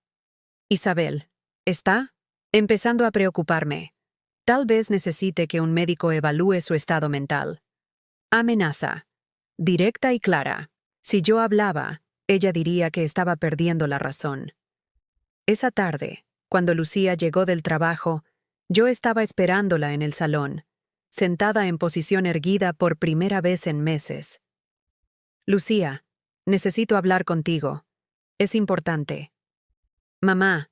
Isabel, ¿está? Empezando a preocuparme. Tal vez necesite que un médico evalúe su estado mental. Amenaza. Directa y clara. Si yo hablaba, ella diría que estaba perdiendo la razón. Esa tarde, cuando Lucía llegó del trabajo, yo estaba esperándola en el salón, sentada en posición erguida por primera vez en meses. Lucía, necesito hablar contigo. Es importante. Mamá,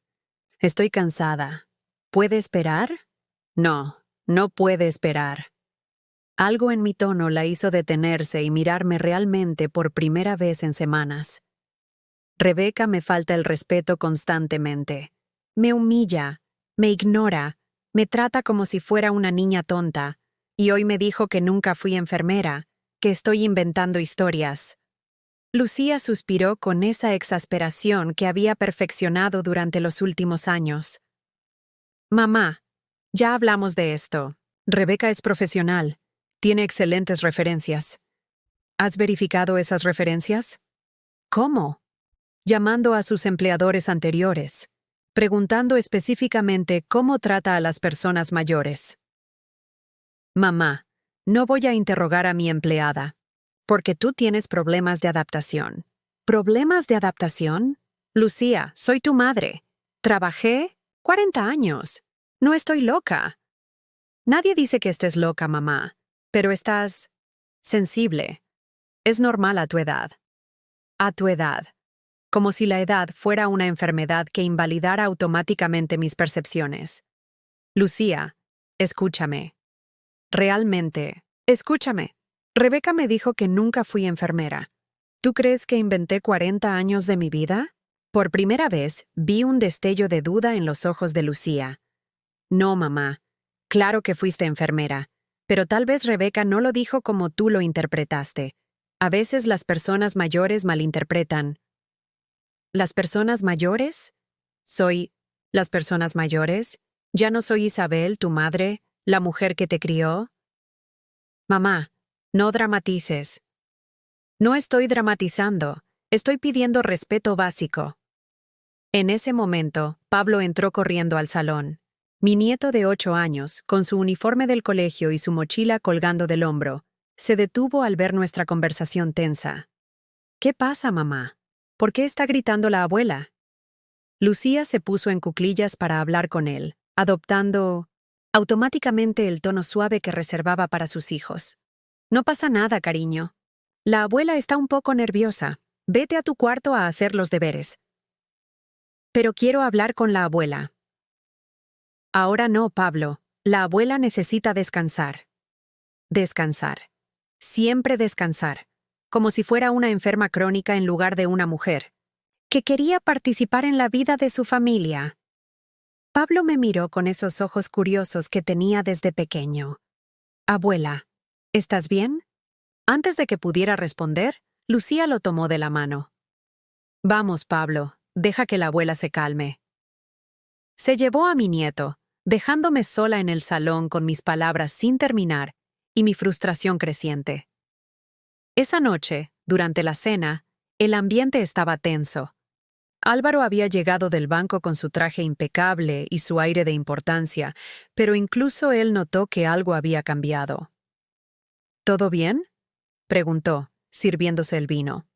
estoy cansada. ¿Puede esperar? No, no puede esperar. Algo en mi tono la hizo detenerse y mirarme realmente por primera vez en semanas. Rebeca me falta el respeto constantemente. Me humilla, me ignora, me trata como si fuera una niña tonta, y hoy me dijo que nunca fui enfermera, que estoy inventando historias. Lucía suspiró con esa exasperación que había perfeccionado durante los últimos años. Mamá, ya hablamos de esto. Rebeca es profesional. Tiene excelentes referencias. ¿Has verificado esas referencias? ¿Cómo? Llamando a sus empleadores anteriores, preguntando específicamente cómo trata a las personas mayores. Mamá, no voy a interrogar a mi empleada, porque tú tienes problemas de adaptación. ¿Problemas de adaptación? Lucía, soy tu madre. Trabajé 40 años. No estoy loca. Nadie dice que estés loca, mamá. Pero estás sensible. Es normal a tu edad. A tu edad. Como si la edad fuera una enfermedad que invalidara automáticamente mis percepciones. Lucía, escúchame. Realmente, escúchame. Rebeca me dijo que nunca fui enfermera. ¿Tú crees que inventé 40 años de mi vida? Por primera vez, vi un destello de duda en los ojos de Lucía. No, mamá. Claro que fuiste enfermera. Pero tal vez Rebeca no lo dijo como tú lo interpretaste. A veces las personas mayores malinterpretan. ¿Las personas mayores? ¿Soy las personas mayores? ¿Ya no soy Isabel, tu madre, la mujer que te crió? Mamá, no dramatices. No estoy dramatizando, estoy pidiendo respeto básico. En ese momento, Pablo entró corriendo al salón. Mi nieto de 8 años, con su uniforme del colegio y su mochila colgando del hombro, Se detuvo al ver nuestra conversación tensa. ¿Qué pasa, mamá? ¿Por qué está gritando la abuela? Lucía se puso en cuclillas para hablar con él, adoptando automáticamente el tono suave que reservaba para sus hijos. No pasa nada, cariño. La abuela está un poco nerviosa. Vete a tu cuarto a hacer los deberes. Pero quiero hablar con la abuela. Ahora no, Pablo. La abuela necesita descansar. Descansar. Siempre descansar. Como si fuera una enferma crónica en lugar de una mujer que quería participar en la vida de su familia. Pablo me miró con esos ojos curiosos que tenía desde pequeño. Abuela, ¿estás bien? Antes de que pudiera responder, Lucía lo tomó de la mano. Vamos, Pablo, deja que la abuela se calme. Se llevó a mi nieto, dejándome sola en el salón con mis palabras sin terminar y mi frustración creciente. Esa noche, durante la cena, el ambiente estaba tenso. Álvaro había llegado del banco con su traje impecable y su aire de importancia, pero incluso él notó que algo había cambiado. ¿Todo bien?, preguntó, sirviéndose el vino.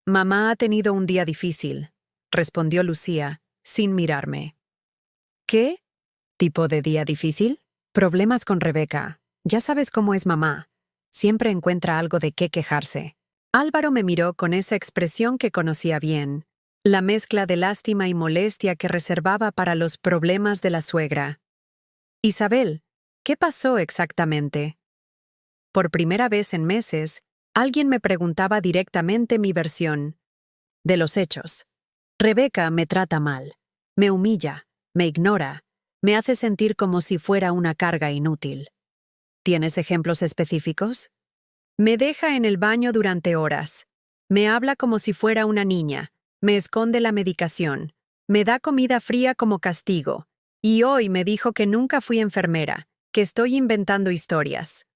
Mamá ha tenido un día difícil, respondió Lucía, sin mirarme. ¿Qué? ¿Tipo de día difícil? Problemas con Rebeca. Ya sabes cómo es mamá. Siempre encuentra algo de qué quejarse. Álvaro me miró con esa expresión que conocía bien, la mezcla de lástima y molestia que reservaba para los problemas de la suegra. Isabel, ¿qué pasó exactamente? Por primera vez en meses, alguien me preguntaba directamente mi versión de los hechos. Rebeca me trata mal, me humilla, me ignora, me hace sentir como si fuera una carga inútil. ¿Tienes ejemplos específicos? Me deja en el baño durante horas. Me habla como si fuera una niña. Me esconde la medicación. Me da comida fría como castigo. Y hoy me dijo que nunca fui enfermera, que estoy inventando historias.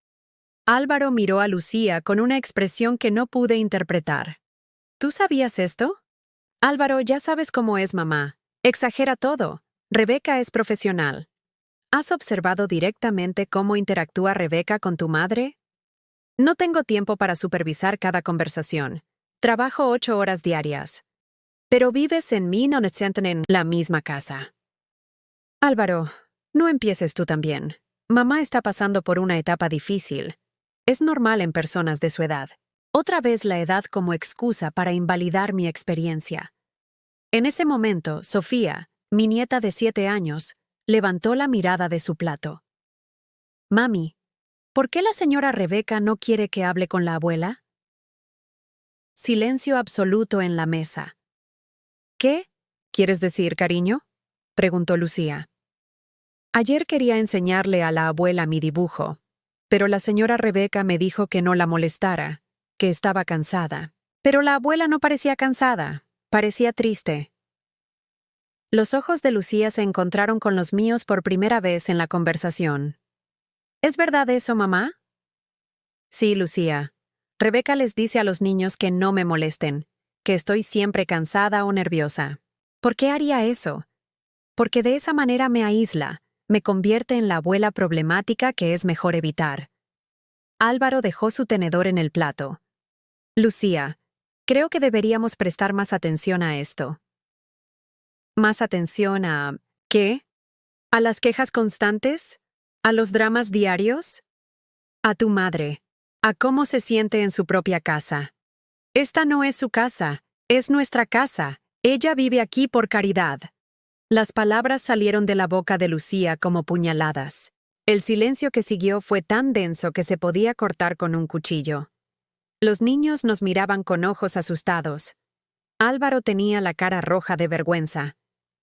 Álvaro miró a Lucía con una expresión que no pude interpretar. ¿Tú sabías esto? Álvaro, ya sabes cómo es mamá. Exagera todo. Rebeca es profesional. ¿Has observado directamente cómo interactúa Rebeca con tu madre? No tengo tiempo para supervisar cada conversación. Trabajo 8 horas diarias. Pero vives en en la misma casa. Álvaro, no empieces tú también. Mamá está pasando por una etapa difícil. Es normal en personas de su edad. Otra vez la edad como excusa para invalidar mi experiencia. En ese momento, Sofía, mi nieta de 7 años, levantó la mirada de su plato. Mami, ¿por qué la señora Rebeca no quiere que hable con la abuela? Silencio absoluto en la mesa. ¿Qué quieres decir, cariño?, preguntó Lucía. Ayer quería enseñarle a la abuela mi dibujo, pero la señora Rebeca me dijo que no la molestara, que estaba cansada. Pero la abuela no parecía cansada, parecía triste. Los ojos de Lucía se encontraron con los míos por primera vez en la conversación. ¿Es verdad eso, mamá? Sí, Lucía. Rebeca les dice a los niños que no me molesten, que estoy siempre cansada o nerviosa. ¿Por qué haría eso? Porque de esa manera me aísla, me convierte en la abuela problemática que es mejor evitar. Álvaro dejó su tenedor en el plato. Lucía, creo que deberíamos prestar más atención a esto. ¿Más atención a qué? ¿A las quejas constantes? ¿A los dramas diarios? A tu madre. ¿A cómo se siente en su propia casa? Esta no es su casa, es nuestra casa. Ella vive aquí por caridad. Las palabras salieron de la boca de Lucía como puñaladas. El silencio que siguió fue tan denso que se podía cortar con un cuchillo. Los niños nos miraban con ojos asustados. Álvaro tenía la cara roja de vergüenza.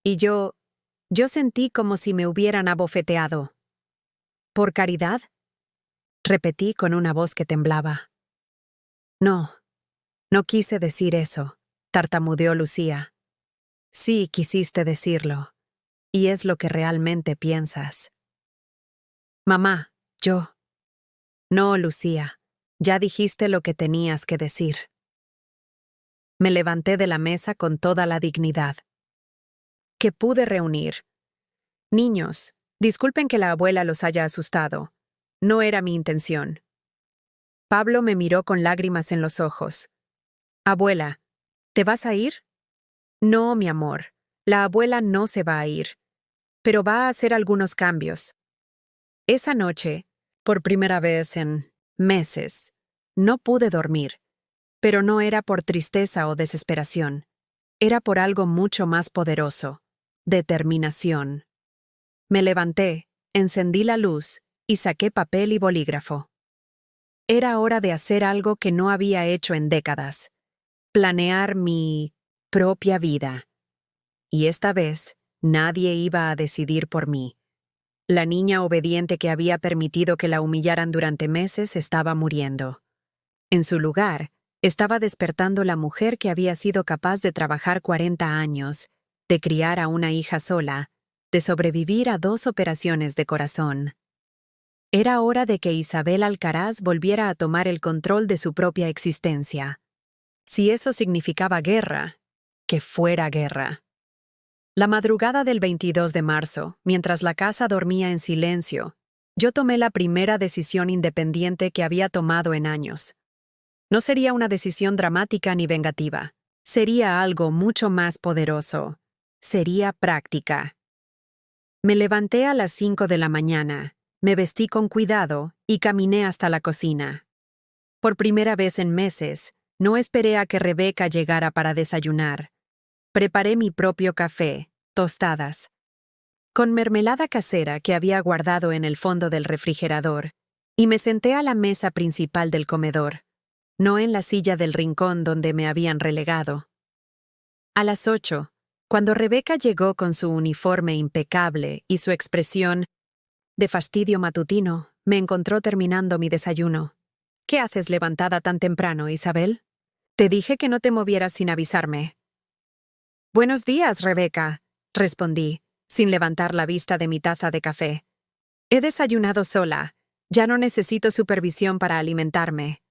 Y yo sentí como si me hubieran abofeteado. ¿Por caridad?, repetí con una voz que temblaba. No quise decir eso, tartamudeó Lucía. Sí, quisiste decirlo. Y es lo que realmente piensas. Mamá, yo. No, Lucía, ya dijiste lo que tenías que decir. Me levanté de la mesa con toda la dignidad que pude reunir. Niños, disculpen que la abuela los haya asustado. No era mi intención. Pablo me miró con lágrimas en los ojos. Abuela, ¿te vas a ir? No, mi amor, la abuela no se va a ir, pero va a hacer algunos cambios. Esa noche, por primera vez en meses, no pude dormir, pero no era por tristeza o desesperación, era por algo mucho más poderoso, determinación. Me levanté, encendí la luz y saqué papel y bolígrafo. Era hora de hacer algo que no había hecho en décadas, planear mi propia vida. Y esta vez, nadie iba a decidir por mí. La niña obediente que había permitido que la humillaran durante meses estaba muriendo. En su lugar, estaba despertando la mujer que había sido capaz de trabajar 40 años, de criar a una hija sola, de sobrevivir a 2 operaciones de corazón. Era hora de que Isabel Alcaraz volviera a tomar el control de su propia existencia. Si eso significaba guerra, que fuera guerra. La madrugada del 22 de marzo, mientras la casa dormía en silencio, yo tomé la primera decisión independiente que había tomado en años. No sería una decisión dramática ni vengativa. Sería algo mucho más poderoso. Sería práctica. Me levanté a las 5 de la mañana, me vestí con cuidado y caminé hasta la cocina. Por primera vez en meses, no esperé a que Rebeca llegara para desayunar. Preparé mi propio café, tostadas, con mermelada casera que había guardado en el fondo del refrigerador, y me senté a la mesa principal del comedor, no en la silla del rincón donde me habían relegado. A las 8, cuando Rebeca llegó con su uniforme impecable y su expresión de fastidio matutino, me encontró terminando mi desayuno. ¿Qué haces levantada tan temprano, Isabel? Te dije que no te movieras sin avisarme. Buenos días, Rebeca, respondí, sin levantar la vista de mi taza de café. He desayunado sola. Ya no necesito supervisión para alimentarme.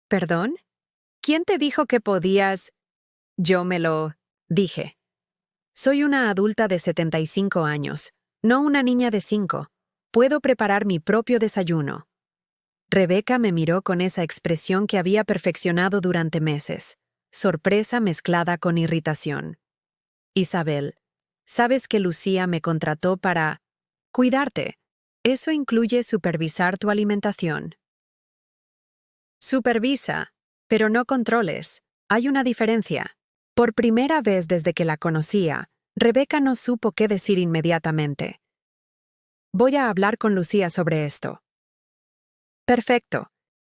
¿Perdón? ¿Quién te dijo que podías? Yo me lo dije. Soy una adulta de 75 años, no una niña de 5. Puedo preparar mi propio desayuno. Rebeca me miró con esa expresión que había perfeccionado durante meses, sorpresa mezclada con irritación. Isabel, sabes que Lucía me contrató para cuidarte. Eso incluye supervisar tu alimentación. Supervisa, pero no controles. Hay una diferencia. Por primera vez desde que la conocía, Rebeca no supo qué decir inmediatamente. Voy a hablar con Lucía sobre esto. Perfecto.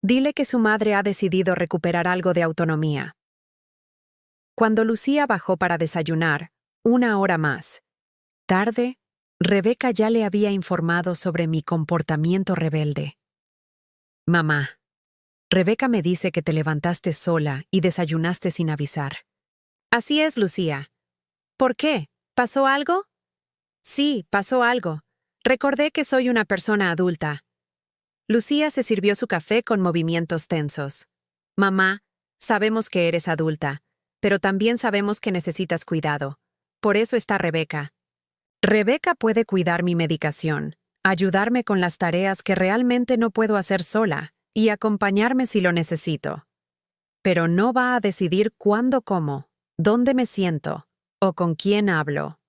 Dile que su madre ha decidido recuperar algo de autonomía. Cuando Lucía bajó para desayunar, 1 hora más tarde, Rebeca ya le había informado sobre mi comportamiento rebelde. Mamá, Rebeca me dice que te levantaste sola y desayunaste sin avisar. Así es, Lucía. ¿Por qué? ¿Pasó algo? Sí, pasó algo. Recordé que soy una persona adulta. Lucía se sirvió su café con movimientos tensos. Mamá, sabemos que eres adulta, pero también sabemos que necesitas cuidado. Por eso está Rebeca. Rebeca puede cuidar mi medicación, ayudarme con las tareas que realmente no puedo hacer sola y acompañarme si lo necesito. Pero no va a decidir cuándo como, dónde me siento o con quién hablo.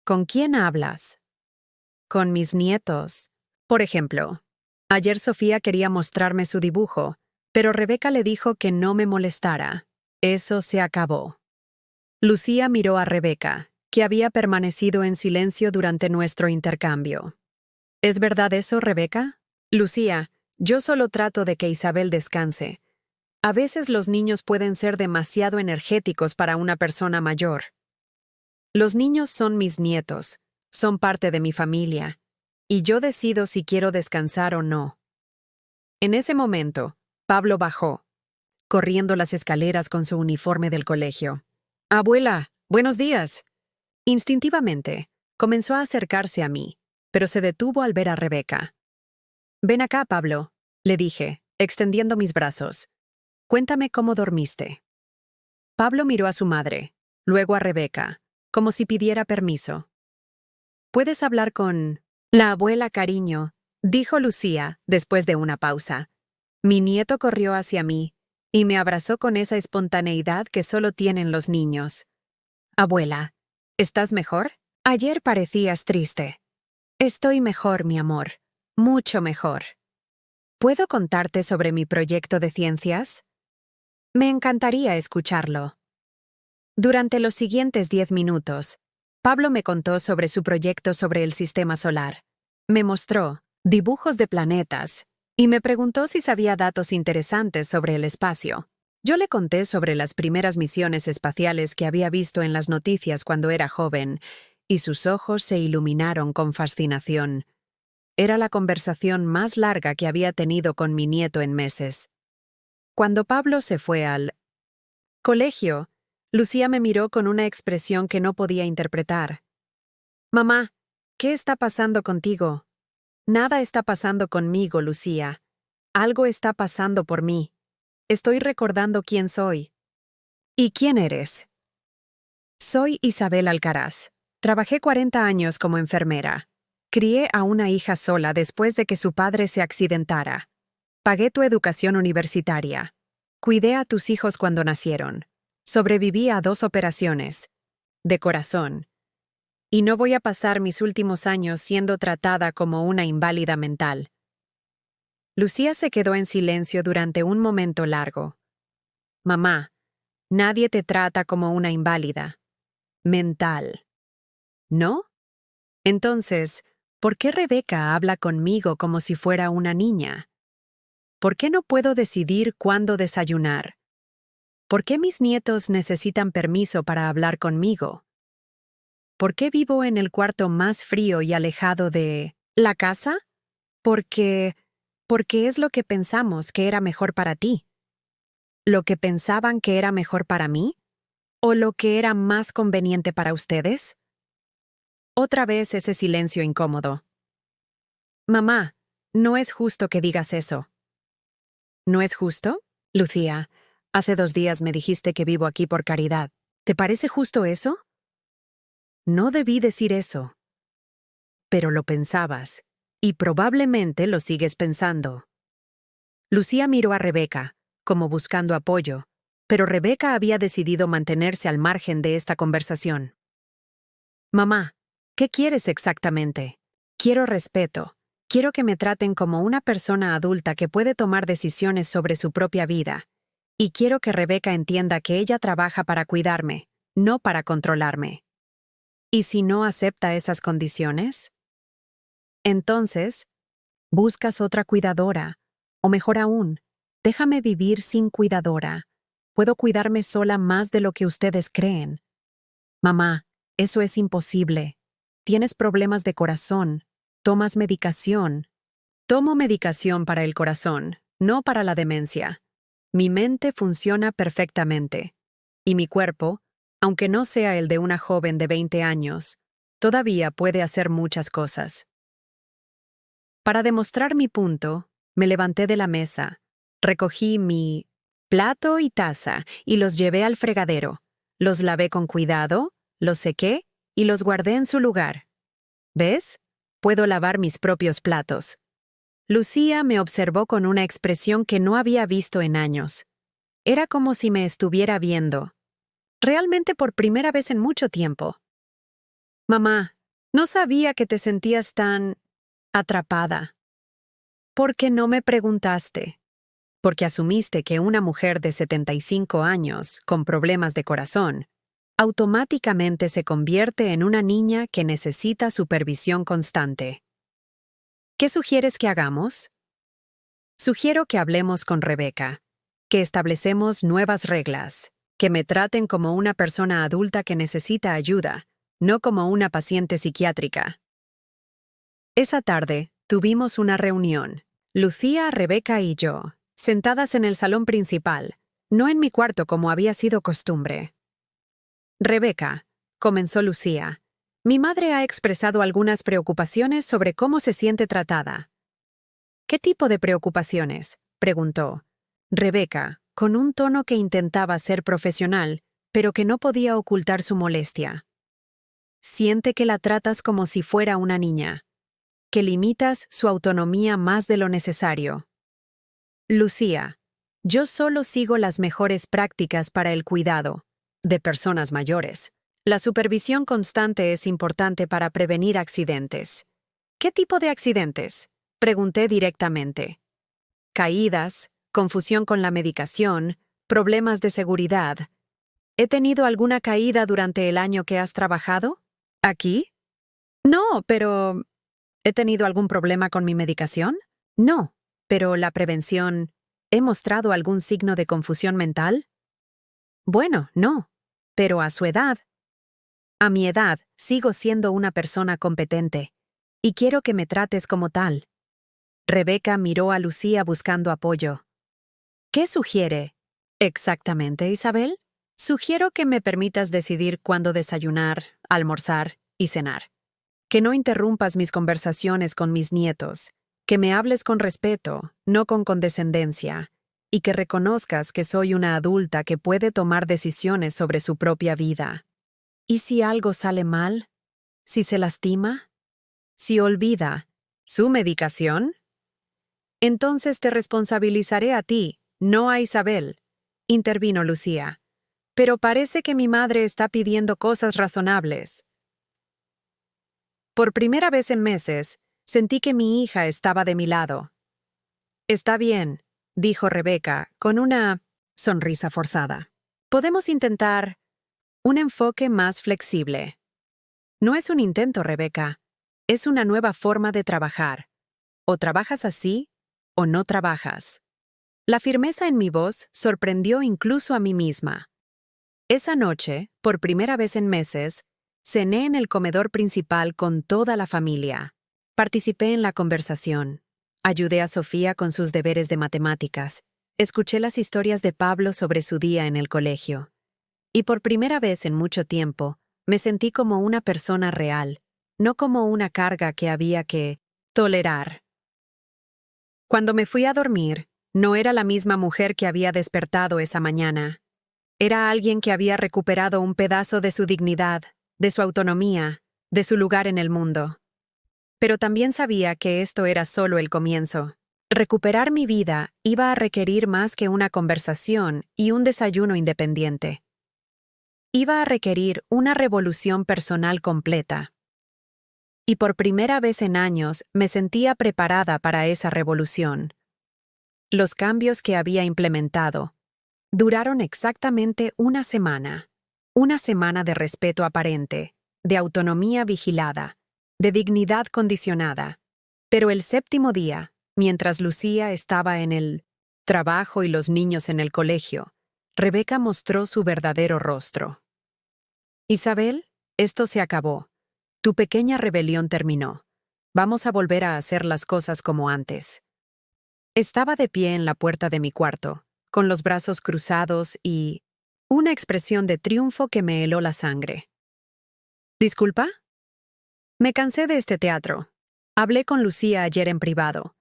¿Con quién hablas? Con mis nietos. Por ejemplo, ayer Sofía quería mostrarme su dibujo, pero Rebeca le dijo que no me molestara. Eso se acabó. Lucía miró a Rebeca, que había permanecido en silencio durante nuestro intercambio. ¿Es verdad eso, Rebeca? Lucía, yo solo trato de que Isabel descanse. A veces los niños pueden ser demasiado energéticos para una persona mayor. Los niños son mis nietos, son parte de mi familia, y yo decido si quiero descansar o no. En ese momento, Pablo bajó, corriendo las escaleras con su uniforme del colegio. Abuela, buenos días. Instintivamente, comenzó a acercarse a mí, pero se detuvo al ver a Rebeca. Ven acá, Pablo, le dije, extendiendo mis brazos. Cuéntame cómo dormiste. Pablo miró a su madre, luego a Rebeca, como si pidiera permiso. ¿Puedes hablar con la abuela, cariño?, dijo Lucía, después de una pausa. Mi nieto corrió hacia mí y me abrazó con esa espontaneidad que solo tienen los niños. Abuela, ¿estás mejor? Ayer parecías triste. Estoy mejor, mi amor. Mucho mejor. ¿Puedo contarte sobre mi proyecto de ciencias? Me encantaría escucharlo. Durante los siguientes 10 minutos, Pablo me contó sobre su proyecto sobre el sistema solar. Me mostró dibujos de planetas y me preguntó si sabía datos interesantes sobre el espacio. Yo le conté sobre las primeras misiones espaciales que había visto en las noticias cuando era joven, y sus ojos se iluminaron con fascinación. Era la conversación más larga que había tenido con mi nieto en meses. Cuando Pablo se fue al colegio, Lucía me miró con una expresión que no podía interpretar. Mamá, ¿qué está pasando contigo? Nada está pasando conmigo, Lucía. Algo está pasando por mí. Estoy recordando quién soy. ¿Y quién eres? Soy Isabel Alcaraz. Trabajé 40 años como enfermera. Crié a una hija sola después de que su padre se accidentara. Pagué tu educación universitaria. Cuidé a tus hijos cuando nacieron. Sobreviví a 2 operaciones. De corazón. Y no voy a pasar mis últimos años siendo tratada como una inválida mental. Lucía se quedó en silencio durante un momento largo. Mamá, nadie te trata como una inválida. Mental. ¿No? Entonces, ¿por qué Rebeca habla conmigo como si fuera una niña? ¿Por qué no puedo decidir cuándo desayunar? ¿Por qué mis nietos necesitan permiso para hablar conmigo? ¿Por qué vivo en el cuarto más frío y alejado de la casa? Porque es lo que pensamos que era mejor para ti. ¿Lo que pensaban que era mejor para mí? ¿O lo que era más conveniente para ustedes? Otra vez ese silencio incómodo. Mamá, no es justo que digas eso. ¿No es justo? Lucía, hace 2 días me dijiste que vivo aquí por caridad. ¿Te parece justo eso? No debí decir eso. Pero lo pensabas, y probablemente lo sigues pensando. Lucía miró a Rebeca, como buscando apoyo, pero Rebeca había decidido mantenerse al margen de esta conversación. Mamá, ¿qué quieres exactamente? Quiero respeto. Quiero que me traten como una persona adulta que puede tomar decisiones sobre su propia vida. Y quiero que Rebeca entienda que ella trabaja para cuidarme, no para controlarme. ¿Y si no acepta esas condiciones? Entonces, buscas otra cuidadora. O mejor aún, déjame vivir sin cuidadora. Puedo cuidarme sola más de lo que ustedes creen. Mamá, eso es imposible. Tienes problemas de corazón. Tomas medicación. Tomo medicación para el corazón, no para la demencia. Mi mente funciona perfectamente. Y mi cuerpo, aunque no sea el de una joven de 20 años, todavía puede hacer muchas cosas. Para demostrar mi punto, me levanté de la mesa, recogí mi plato y taza y los llevé al fregadero. Los lavé con cuidado, los sequé y los guardé en su lugar. ¿Ves? Puedo lavar mis propios platos. Lucía me observó con una expresión que no había visto en años. Era como si me estuviera viendo. Realmente por primera vez en mucho tiempo. Mamá, no sabía que te sentías tan atrapada. ¿Por qué no me preguntaste? Porque asumiste que una mujer de 75 años, con problemas de corazón, automáticamente se convierte en una niña que necesita supervisión constante. ¿Qué sugieres que hagamos? Sugiero que hablemos con Rebeca, que establecemos nuevas reglas, que me traten como una persona adulta que necesita ayuda, no como una paciente psiquiátrica. Esa tarde, tuvimos una reunión, Lucía, Rebeca y yo, sentadas en el salón principal, no en mi cuarto como había sido costumbre. Rebeca, comenzó Lucía, mi madre ha expresado algunas preocupaciones sobre cómo se siente tratada. ¿Qué tipo de preocupaciones?, preguntó Rebeca, con un tono que intentaba ser profesional, pero que no podía ocultar su molestia. Siente que la tratas como si fuera una niña, que limitas su autonomía más de lo necesario. Lucía, yo solo sigo las mejores prácticas para el cuidado de personas mayores. La supervisión constante es importante para prevenir accidentes. ¿Qué tipo de accidentes? Pregunté directamente. Caídas, confusión con la medicación, problemas de seguridad. ¿He tenido alguna caída durante el año que has trabajado? ¿Aquí? No, pero ¿he tenido algún problema con mi medicación? No, pero la prevención. ¿He mostrado algún signo de confusión mental? Bueno, no, pero a su edad. A mi edad, sigo siendo una persona competente, y quiero que me trates como tal. Rebeca miró a Lucía buscando apoyo. ¿Qué sugiere? Exactamente, Isabel. Sugiero que me permitas decidir cuándo desayunar, almorzar y cenar. Que no interrumpas mis conversaciones con mis nietos, que me hables con respeto, no con condescendencia, y que reconozcas que soy una adulta que puede tomar decisiones sobre su propia vida. ¿Y si algo sale mal? ¿Si se lastima? ¿Si olvida su medicación? Entonces te responsabilizaré a ti, no a Isabel, intervino Lucía. Pero parece que mi madre está pidiendo cosas razonables. Por primera vez en meses, sentí que mi hija estaba de mi lado. Está bien, dijo Rebeca, con una sonrisa forzada. Podemos intentar un enfoque más flexible. No es un intento, Rebeca. Es una nueva forma de trabajar. O trabajas así, o no trabajas. La firmeza en mi voz sorprendió incluso a mí misma. Esa noche, por primera vez en meses, cené en el comedor principal con toda la familia. Participé en la conversación. Ayudé a Sofía con sus deberes de matemáticas. Escuché las historias de Pablo sobre su día en el colegio. Y por primera vez en mucho tiempo, me sentí como una persona real, no como una carga que había que tolerar. Cuando me fui a dormir, no era la misma mujer que había despertado esa mañana. Era alguien que había recuperado un pedazo de su dignidad, de su autonomía, de su lugar en el mundo. Pero también sabía que esto era solo el comienzo. Recuperar mi vida iba a requerir más que una conversación y un desayuno independiente. Iba a requerir una revolución personal completa. Y por primera vez en años me sentía preparada para esa revolución. Los cambios que había implementado duraron exactamente una semana de respeto aparente, de autonomía vigilada, de dignidad condicionada. Pero el séptimo día, mientras Lucía estaba en el trabajo y los niños en el colegio, Rebeca mostró su verdadero rostro. Isabel, esto se acabó. Tu pequeña rebelión terminó. Vamos a volver a hacer las cosas como antes. Estaba de pie en la puerta de mi cuarto, con los brazos cruzados y una expresión de triunfo que me heló la sangre. ¿Disculpa? Me cansé de este teatro. Hablé con Lucía ayer en privado.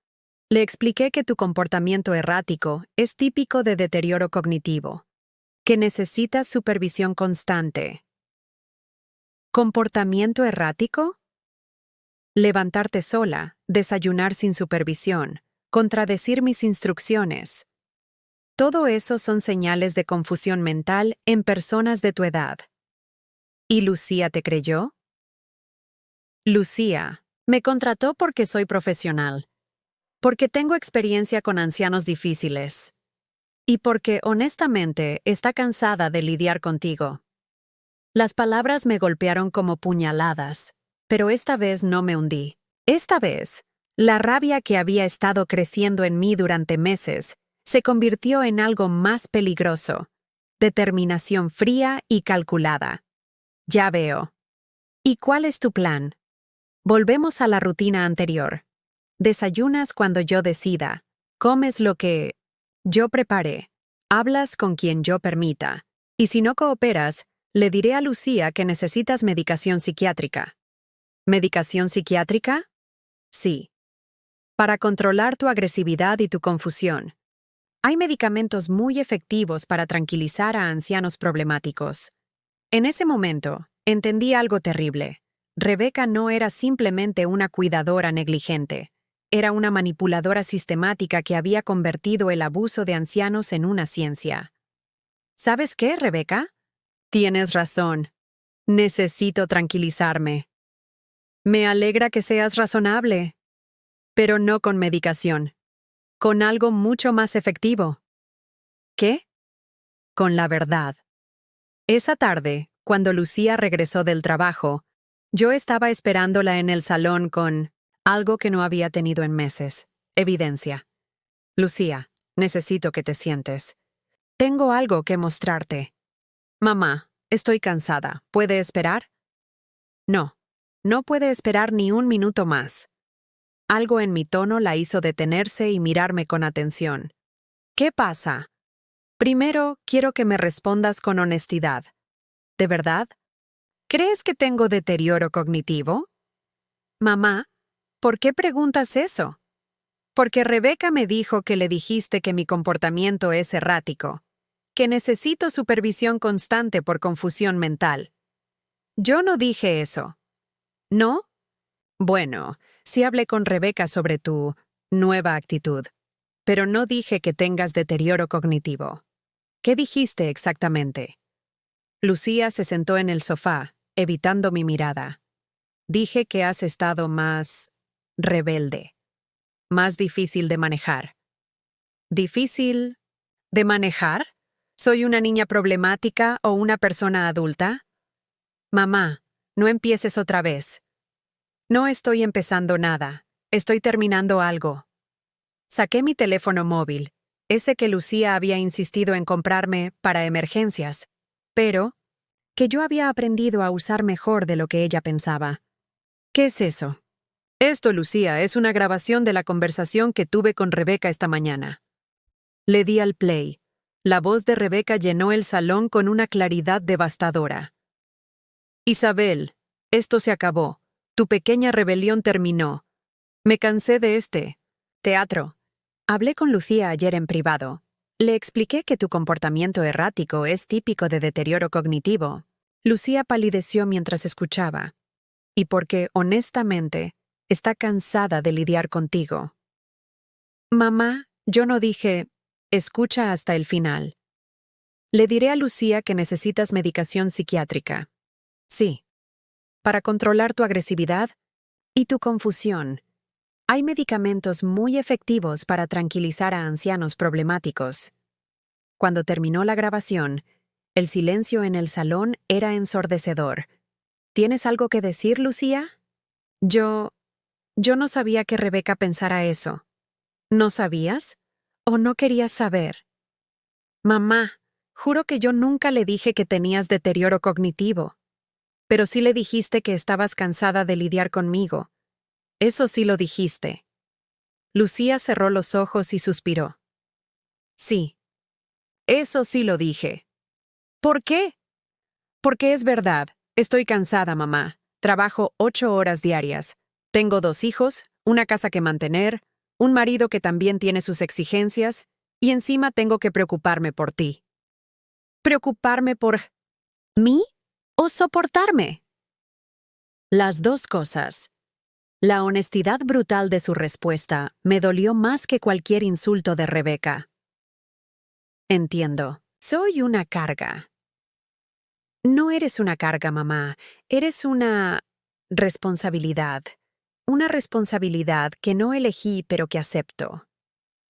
Le expliqué que tu comportamiento errático es típico de deterioro cognitivo, que necesitas supervisión constante. ¿Comportamiento errático? Levantarte sola, desayunar sin supervisión, contradecir mis instrucciones. Todo eso son señales de confusión mental en personas de tu edad. ¿Y Lucía te creyó? Lucía, me contrató porque soy profesional, porque tengo experiencia con ancianos difíciles, y porque, honestamente, está cansada de lidiar contigo. Las palabras me golpearon como puñaladas, pero esta vez no me hundí. Esta vez, la rabia que había estado creciendo en mí durante meses se convirtió en algo más peligroso: determinación fría y calculada. Ya veo. ¿Y cuál es tu plan? Volvemos a la rutina anterior. Desayunas cuando yo decida, comes lo que yo preparé, hablas con quien yo permita, y si no cooperas, le diré a Lucía que necesitas medicación psiquiátrica. ¿Medicación psiquiátrica? Sí. Para controlar tu agresividad y tu confusión. Hay medicamentos muy efectivos para tranquilizar a ancianos problemáticos. En ese momento, entendí algo terrible. Rebeca no era simplemente una cuidadora negligente. era una manipuladora sistemática que había convertido el abuso de ancianos en una ciencia. ¿Sabes qué, Rebeca? Tienes razón. Necesito tranquilizarme. Me alegra que seas razonable, pero no con medicación. Con algo mucho más efectivo. ¿Qué? Con la verdad. Esa tarde, cuando Lucía regresó del trabajo, yo estaba esperándola en el salón con algo que no había tenido en meses: evidencia. Lucía, necesito que te sientes. Tengo algo que mostrarte. Mamá, estoy cansada. ¿Puede esperar? No, no puede esperar ni un minuto más. Algo en mi tono la hizo detenerse y mirarme con atención. ¿Qué pasa? Primero, quiero que me respondas con honestidad. ¿De verdad? ¿Crees que tengo deterioro cognitivo? Mamá, ¿por qué preguntas eso? Porque Rebeca me dijo que le dijiste que mi comportamiento es errático, que necesito supervisión constante por confusión mental. Yo no dije eso. ¿No? Bueno, sí hablé con Rebeca sobre tu nueva actitud, pero no dije que tengas deterioro cognitivo. ¿Qué dijiste exactamente? Lucía se sentó en el sofá, evitando mi mirada. Dije que has estado más rebelde, más difícil de manejar. ¿Difícil de manejar? ¿Soy una niña problemática o una persona adulta? Mamá, no empieces otra vez. No estoy empezando nada, estoy terminando algo. Saqué mi teléfono móvil, ese que Lucía había insistido en comprarme para emergencias, pero que yo había aprendido a usar mejor de lo que ella pensaba. ¿Qué es eso? Esto, Lucía, es una grabación de la conversación que tuve con Rebeca esta mañana. Le di al play. La voz de Rebeca llenó el salón con una claridad devastadora. Isabel, esto se acabó. Tu pequeña rebelión terminó. Me cansé de este teatro. Hablé con Lucía ayer en privado. Le expliqué que tu comportamiento errático es típico de deterioro cognitivo. Lucía palideció mientras escuchaba. Y porque, honestamente, está cansada de lidiar contigo. Mamá, yo no dije, escucha hasta el final. Le diré a Lucía que necesitas medicación psiquiátrica. Sí. Para controlar tu agresividad y tu confusión. Hay medicamentos muy efectivos para tranquilizar a ancianos problemáticos. Cuando terminó la grabación, el silencio en el salón era ensordecedor. ¿Tienes algo que decir, Lucía? Yo no sabía que Rebeca pensara eso. ¿No sabías? ¿O no querías saber? Mamá, juro que yo nunca le dije que tenías deterioro cognitivo. Pero sí le dijiste que estabas cansada de lidiar conmigo. Eso sí lo dijiste. Lucía cerró los ojos y suspiró. Sí. Eso sí lo dije. ¿Por qué? Porque es verdad. Estoy cansada, mamá. Trabajo 8 horas diarias. Tengo 2 hijos, una casa que mantener, un marido que también tiene sus exigencias, y encima tengo que preocuparme por ti. ¿Preocuparme por mí o soportarme? Las dos cosas. La honestidad brutal de su respuesta me dolió más que cualquier insulto de Rebeca. Entiendo. Soy una carga. No eres una carga, mamá. Eres una responsabilidad. Una responsabilidad que no elegí pero que acepto.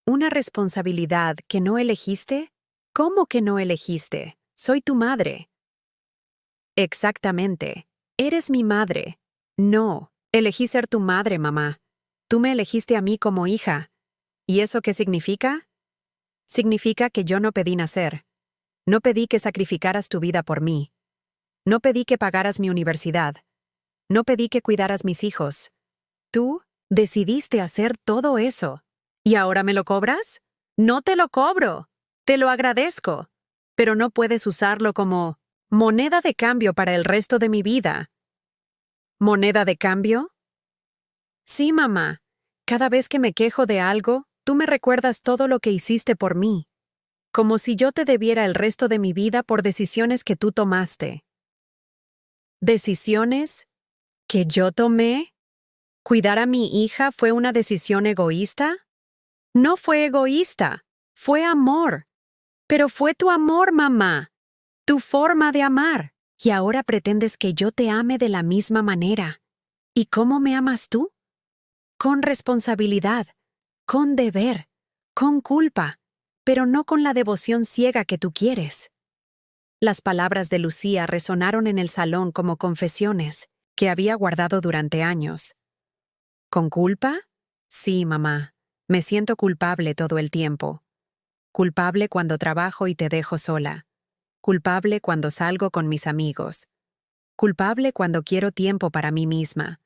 ¿Una responsabilidad que no elegiste? ¿Cómo que no elegiste? Soy tu madre. Exactamente. Eres mi madre. No, elegí ser tu madre, mamá. Tú me elegiste a mí como hija. ¿Y eso qué significa? Significa que yo no pedí nacer. No pedí que sacrificaras tu vida por mí. No pedí que pagaras mi universidad. No pedí que cuidaras mis hijos. Tú decidiste hacer todo eso. ¿Y ahora me lo cobras? No te lo cobro. Te lo agradezco. Pero no puedes usarlo como moneda de cambio para el resto de mi vida. ¿Moneda de cambio? Sí, mamá. Cada vez que me quejo de algo, tú me recuerdas todo lo que hiciste por mí. Como si yo te debiera el resto de mi vida por decisiones que tú tomaste. ¿Decisiones que yo tomé? ¿Cuidar a mi hija fue una decisión egoísta? No fue egoísta, fue amor. Pero fue tu amor, mamá, tu forma de amar. Y ahora pretendes que yo te ame de la misma manera. ¿Y cómo me amas tú? Con responsabilidad, con deber, con culpa, pero no con la devoción ciega que tú quieres. Las palabras de Lucía resonaron en el salón como confesiones que había guardado durante años. ¿Con culpa? Sí, mamá. Me siento culpable todo el tiempo. Culpable cuando trabajo y te dejo sola. Culpable cuando salgo con mis amigos. Culpable cuando quiero tiempo para mí misma.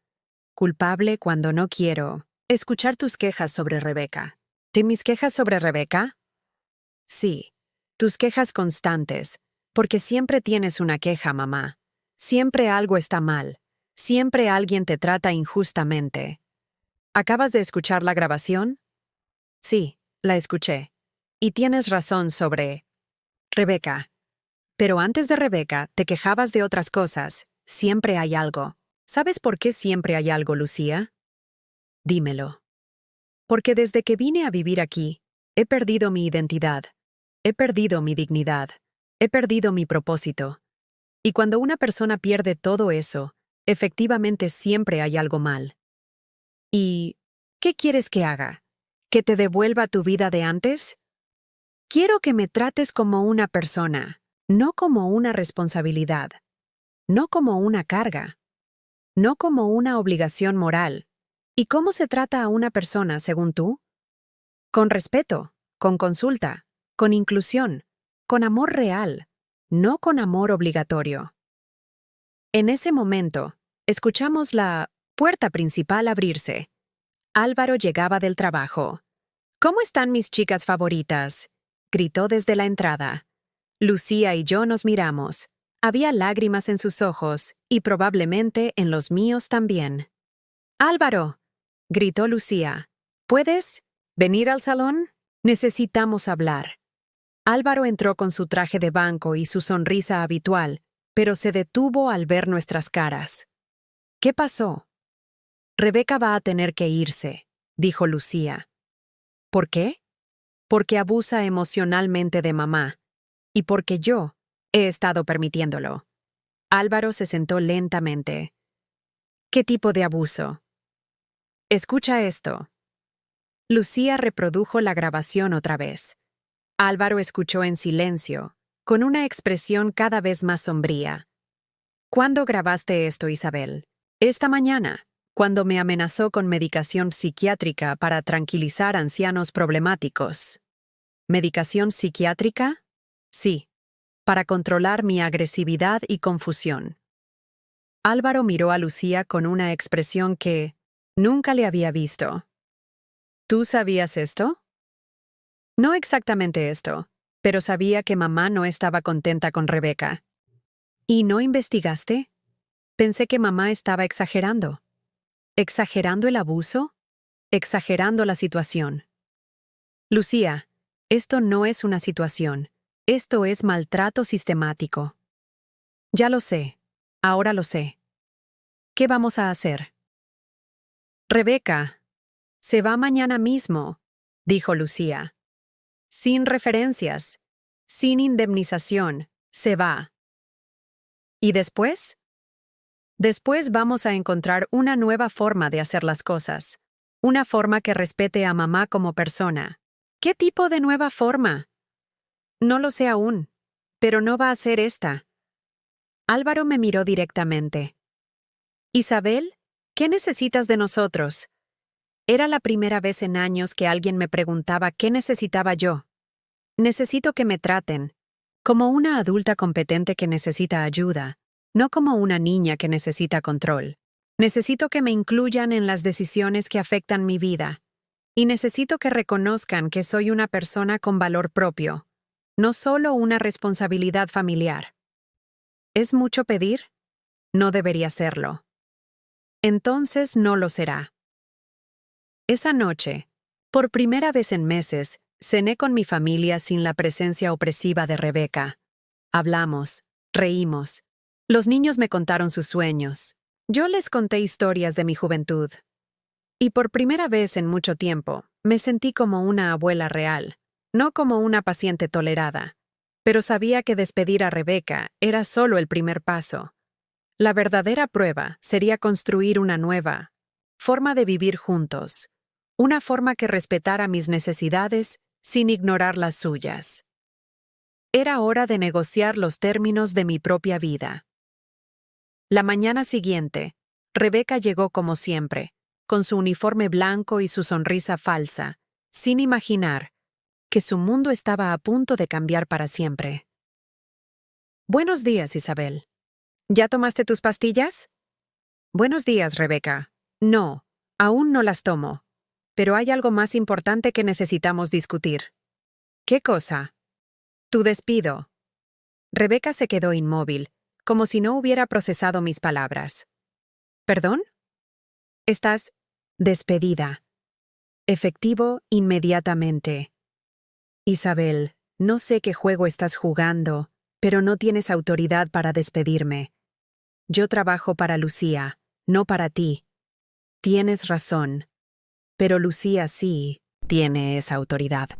Culpable cuando no quiero escuchar tus quejas sobre Rebeca. ¿De mis quejas sobre Rebeca? Sí, tus quejas constantes, porque siempre tienes una queja, mamá. Siempre algo está mal. Siempre alguien te trata injustamente. ¿Acabas de escuchar la grabación? Sí, la escuché. Y tienes razón sobre Rebeca. Pero antes de Rebeca, te quejabas de otras cosas. Siempre hay algo. ¿Sabes por qué siempre hay algo, Lucía? Dímelo. Porque desde que vine a vivir aquí, he perdido mi identidad. He perdido mi dignidad. He perdido mi propósito. Y cuando una persona pierde todo eso, efectivamente siempre hay algo mal. ¿Y qué quieres que haga? ¿Que te devuelva tu vida de antes? Quiero que me trates como una persona, no como una responsabilidad, no como una carga, no como una obligación moral. ¿Y cómo se trata a una persona, según tú? Con respeto, con consulta, con inclusión, con amor real, no con amor obligatorio. En ese momento, escuchamos la puerta principal abrirse. Álvaro llegaba del trabajo. ¿Cómo están mis chicas favoritas?, gritó desde la entrada. Lucía y yo nos miramos. Había lágrimas en sus ojos, y probablemente en los míos también. ¡Álvaro!, gritó Lucía. ¿Puedes venir al salón? Necesitamos hablar. Álvaro entró con su traje de banco y su sonrisa habitual, pero se detuvo al ver nuestras caras. ¿Qué pasó? Rebeca va a tener que irse, dijo Lucía. ¿Por qué? Porque abusa emocionalmente de mamá, y porque yo he estado permitiéndolo. Álvaro se sentó lentamente. ¿Qué tipo de abuso? Escucha esto. Lucía reprodujo la grabación otra vez. Álvaro escuchó en silencio, con una expresión cada vez más sombría. ¿Cuándo grabaste esto, Isabel? Esta mañana, cuando me amenazó con medicación psiquiátrica para tranquilizar ancianos problemáticos. ¿Medicación psiquiátrica? Sí, para controlar mi agresividad y confusión. Álvaro miró a Lucía con una expresión que nunca le había visto. ¿Tú sabías esto? No exactamente esto, pero sabía que mamá no estaba contenta con Rebeca. ¿Y no investigaste? Pensé que mamá estaba exagerando. ¿Exagerando el abuso? Exagerando la situación. Lucía, esto no es una situación. Esto es maltrato sistemático. Ya lo sé. Ahora lo sé. ¿Qué vamos a hacer? Rebeca, se va mañana mismo, dijo Lucía. Sin referencias, sin indemnización, se va. ¿Y después? Después vamos a encontrar una nueva forma de hacer las cosas. Una forma que respete a mamá como persona. ¿Qué tipo de nueva forma? No lo sé aún, pero no va a ser esta. Álvaro me miró directamente. Isabel, ¿qué necesitas de nosotros? Era la primera vez en años que alguien me preguntaba qué necesitaba yo. Necesito que me traten, como una adulta competente que necesita ayuda, no como una niña que necesita control. Necesito que me incluyan en las decisiones que afectan mi vida. Y necesito que reconozcan que soy una persona con valor propio, no solo una responsabilidad familiar. ¿Es mucho pedir? No debería serlo. Entonces no lo será. Esa noche, por primera vez en meses, cené con mi familia sin la presencia opresiva de Rebeca. Hablamos, reímos. Los niños me contaron sus sueños. Yo les conté historias de mi juventud. Y por primera vez en mucho tiempo, me sentí como una abuela real, no como una paciente tolerada. Pero sabía que despedir a Rebeca era solo el primer paso. La verdadera prueba sería construir una nueva forma de vivir juntos, una forma que respetara mis necesidades sin ignorar las suyas. Era hora de negociar los términos de mi propia vida. La mañana siguiente, Rebeca llegó como siempre, con su uniforme blanco y su sonrisa falsa, sin imaginar que su mundo estaba a punto de cambiar para siempre. Buenos días, Isabel. ¿Ya tomaste tus pastillas? Buenos días, Rebeca. No, aún no las tomo. Pero hay algo más importante que necesitamos discutir. ¿Qué cosa? Tu despido. Rebeca se quedó inmóvil, como si no hubiera procesado mis palabras. ¿Perdón? Estás despedida. Efectivo inmediatamente. Isabel, no sé qué juego estás jugando, pero no tienes autoridad para despedirme. Yo trabajo para Lucía, no para ti. Tienes razón. Pero Lucía sí tiene esa autoridad.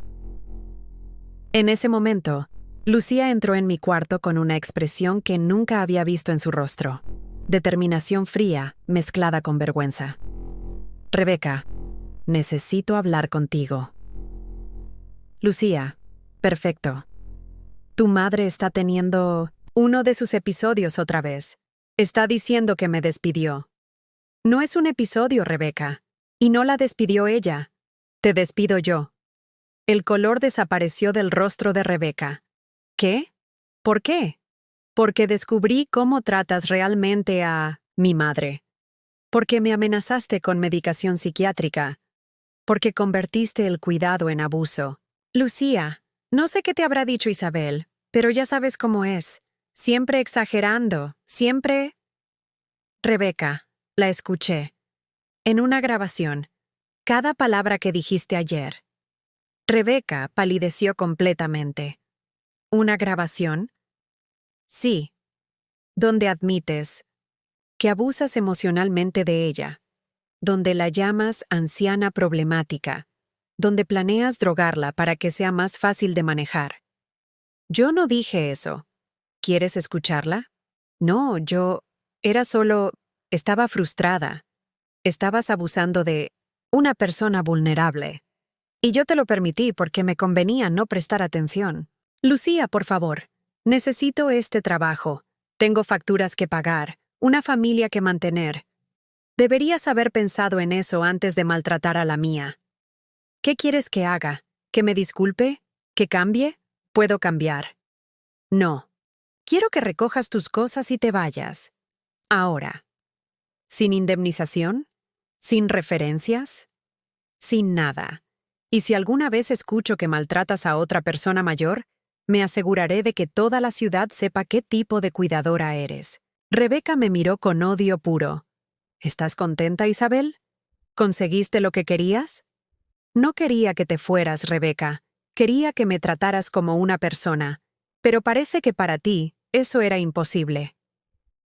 En ese momento, Lucía entró en mi cuarto con una expresión que nunca había visto en su rostro. Determinación fría, mezclada con vergüenza. Rebeca, necesito hablar contigo. Lucía, perfecto. Tu madre está teniendo uno de sus episodios otra vez. Está diciendo que me despidió. No es un episodio, Rebeca. Y no la despidió ella. Te despido yo. El color desapareció del rostro de Rebeca. ¿Qué? ¿Por qué? Porque descubrí cómo tratas realmente a mi madre. Porque me amenazaste con medicación psiquiátrica. Porque convertiste el cuidado en abuso. Lucía, no sé qué te habrá dicho Isabel, pero ya sabes cómo es. Siempre exagerando, siempre... Rebeca, la escuché. En una grabación. Cada palabra que dijiste ayer. Rebeca palideció completamente. ¿Una grabación? Sí. Donde admites que abusas emocionalmente de ella. Donde la llamas anciana problemática. Donde planeas drogarla para que sea más fácil de manejar. Yo no dije eso. ¿Quieres escucharla? No, era solo... Estaba frustrada. Estabas abusando de una persona vulnerable. Y yo te lo permití porque me convenía no prestar atención. Lucía, por favor, necesito este trabajo. Tengo facturas que pagar, una familia que mantener. Deberías haber pensado en eso antes de maltratar a la mía. ¿Qué quieres que haga? ¿Que me disculpe? ¿Que cambie? Puedo cambiar. No. Quiero que recojas tus cosas y te vayas. Ahora. ¿Sin indemnización? ¿Sin referencias? Sin nada. Y si alguna vez escucho que maltratas a otra persona mayor, me aseguraré de que toda la ciudad sepa qué tipo de cuidadora eres. Rebeca me miró con odio puro. ¿Estás contenta, Isabel? ¿Conseguiste lo que querías? No quería que te fueras, Rebeca. Quería que me trataras como una persona. Pero parece que para ti eso era imposible.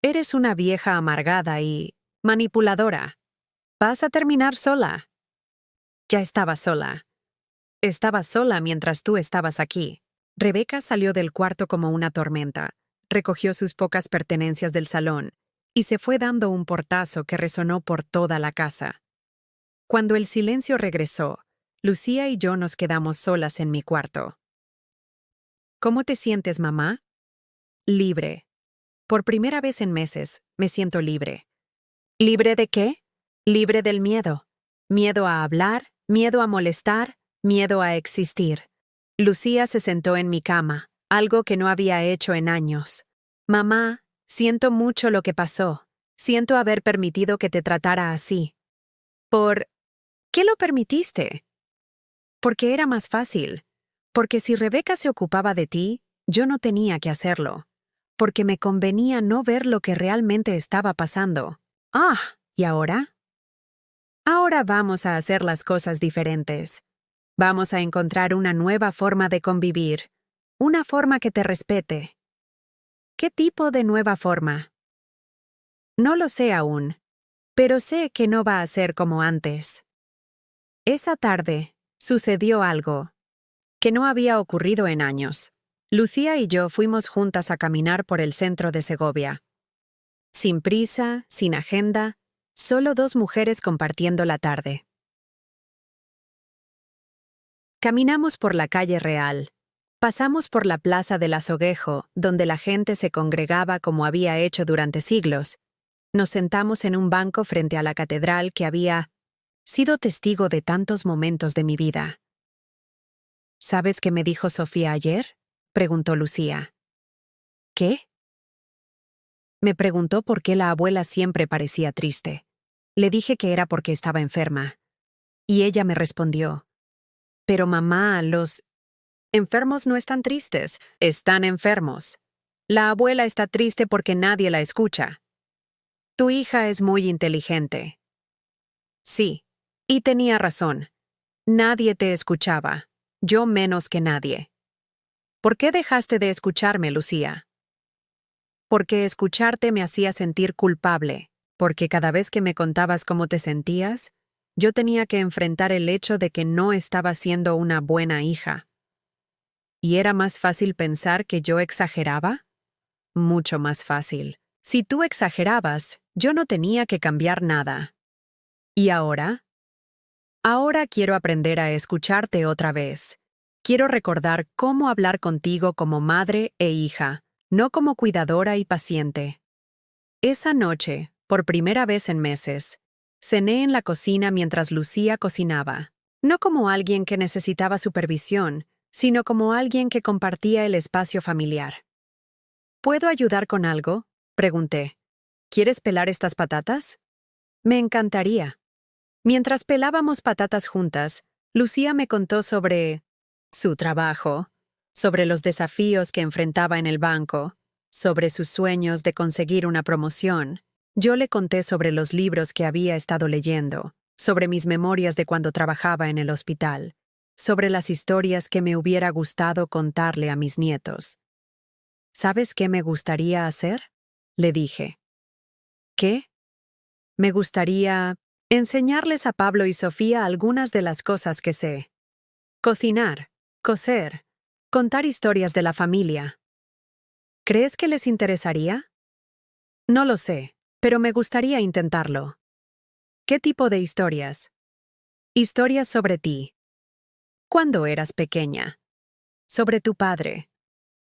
Eres una vieja amargada y manipuladora. Vas a terminar sola. Ya estaba sola. Estaba sola mientras tú estabas aquí. Rebeca salió del cuarto como una tormenta, recogió sus pocas pertenencias del salón y se fue dando un portazo que resonó por toda la casa. Cuando el silencio regresó, Lucía y yo nos quedamos solas en mi cuarto. ¿Cómo te sientes, mamá? Libre. Por primera vez en meses, me siento libre. ¿Libre de qué? Libre del miedo. Miedo a hablar, miedo a molestar, miedo a existir. Lucía se sentó en mi cama, algo que no había hecho en años. Mamá, siento mucho lo que pasó. Siento haber permitido que te tratara así. ¿Por qué lo permitiste? Porque era más fácil. Porque si Rebeca se ocupaba de ti, yo no tenía que hacerlo. Porque me convenía no ver lo que realmente estaba pasando. Ah, ¿y ahora? Ahora vamos a hacer las cosas diferentes. Vamos a encontrar una nueva forma de convivir. Una forma que te respete. ¿Qué tipo de nueva forma? No lo sé aún. pero sé que no va a ser como antes. Esa tarde, sucedió algo que no había ocurrido en años. Lucía y yo fuimos juntas a caminar por el centro de Segovia. Sin prisa, sin agenda, solo dos mujeres compartiendo la tarde. Caminamos por la calle Real. Pasamos por la plaza del Azoguejo, donde la gente se congregaba como había hecho durante siglos. Nos sentamos en un banco frente a la catedral que había sido testigo de tantos momentos de mi vida. ¿Sabes qué me dijo Sofía ayer?, preguntó Lucía. ¿Qué? Me preguntó por qué la abuela siempre parecía triste. Le dije que era porque estaba enferma. Y ella me respondió: pero mamá, los enfermos no están tristes, están enfermos. La abuela está triste porque nadie la escucha. Tu hija es muy inteligente. Sí, y tenía razón. Nadie te escuchaba, yo menos que nadie. ¿Por qué dejaste de escucharme, Lucía? Porque escucharte me hacía sentir culpable, porque cada vez que me contabas cómo te sentías, yo tenía que enfrentar el hecho de que no estaba siendo una buena hija. ¿Y era más fácil pensar que yo exageraba? Mucho más fácil. Si tú exagerabas, yo no tenía que cambiar nada. ¿Y ahora? Ahora quiero aprender a escucharte otra vez. Quiero recordar cómo hablar contigo como madre e hija, no como cuidadora y paciente. Esa noche, por primera vez en meses, cené en la cocina mientras Lucía cocinaba, no como alguien que necesitaba supervisión, sino como alguien que compartía el espacio familiar. ¿Puedo ayudar con algo?, pregunté. ¿Quieres pelar estas patatas? Me encantaría. Mientras pelábamos patatas juntas, Lucía me contó sobre su trabajo, sobre los desafíos que enfrentaba en el banco, sobre sus sueños de conseguir una promoción. Yo le conté sobre los libros que había estado leyendo, sobre mis memorias de cuando trabajaba en el hospital, sobre las historias que me hubiera gustado contarle a mis nietos. ¿Sabes qué me gustaría hacer?, le dije. ¿Qué? Me gustaría enseñarles a Pablo y Sofía algunas de las cosas que sé. Cocinar, coser, contar historias de la familia. ¿Crees que les interesaría? No lo sé, pero me gustaría intentarlo. ¿Qué tipo de historias? Historias sobre ti. ¿Cuándo eras pequeña? Sobre tu padre.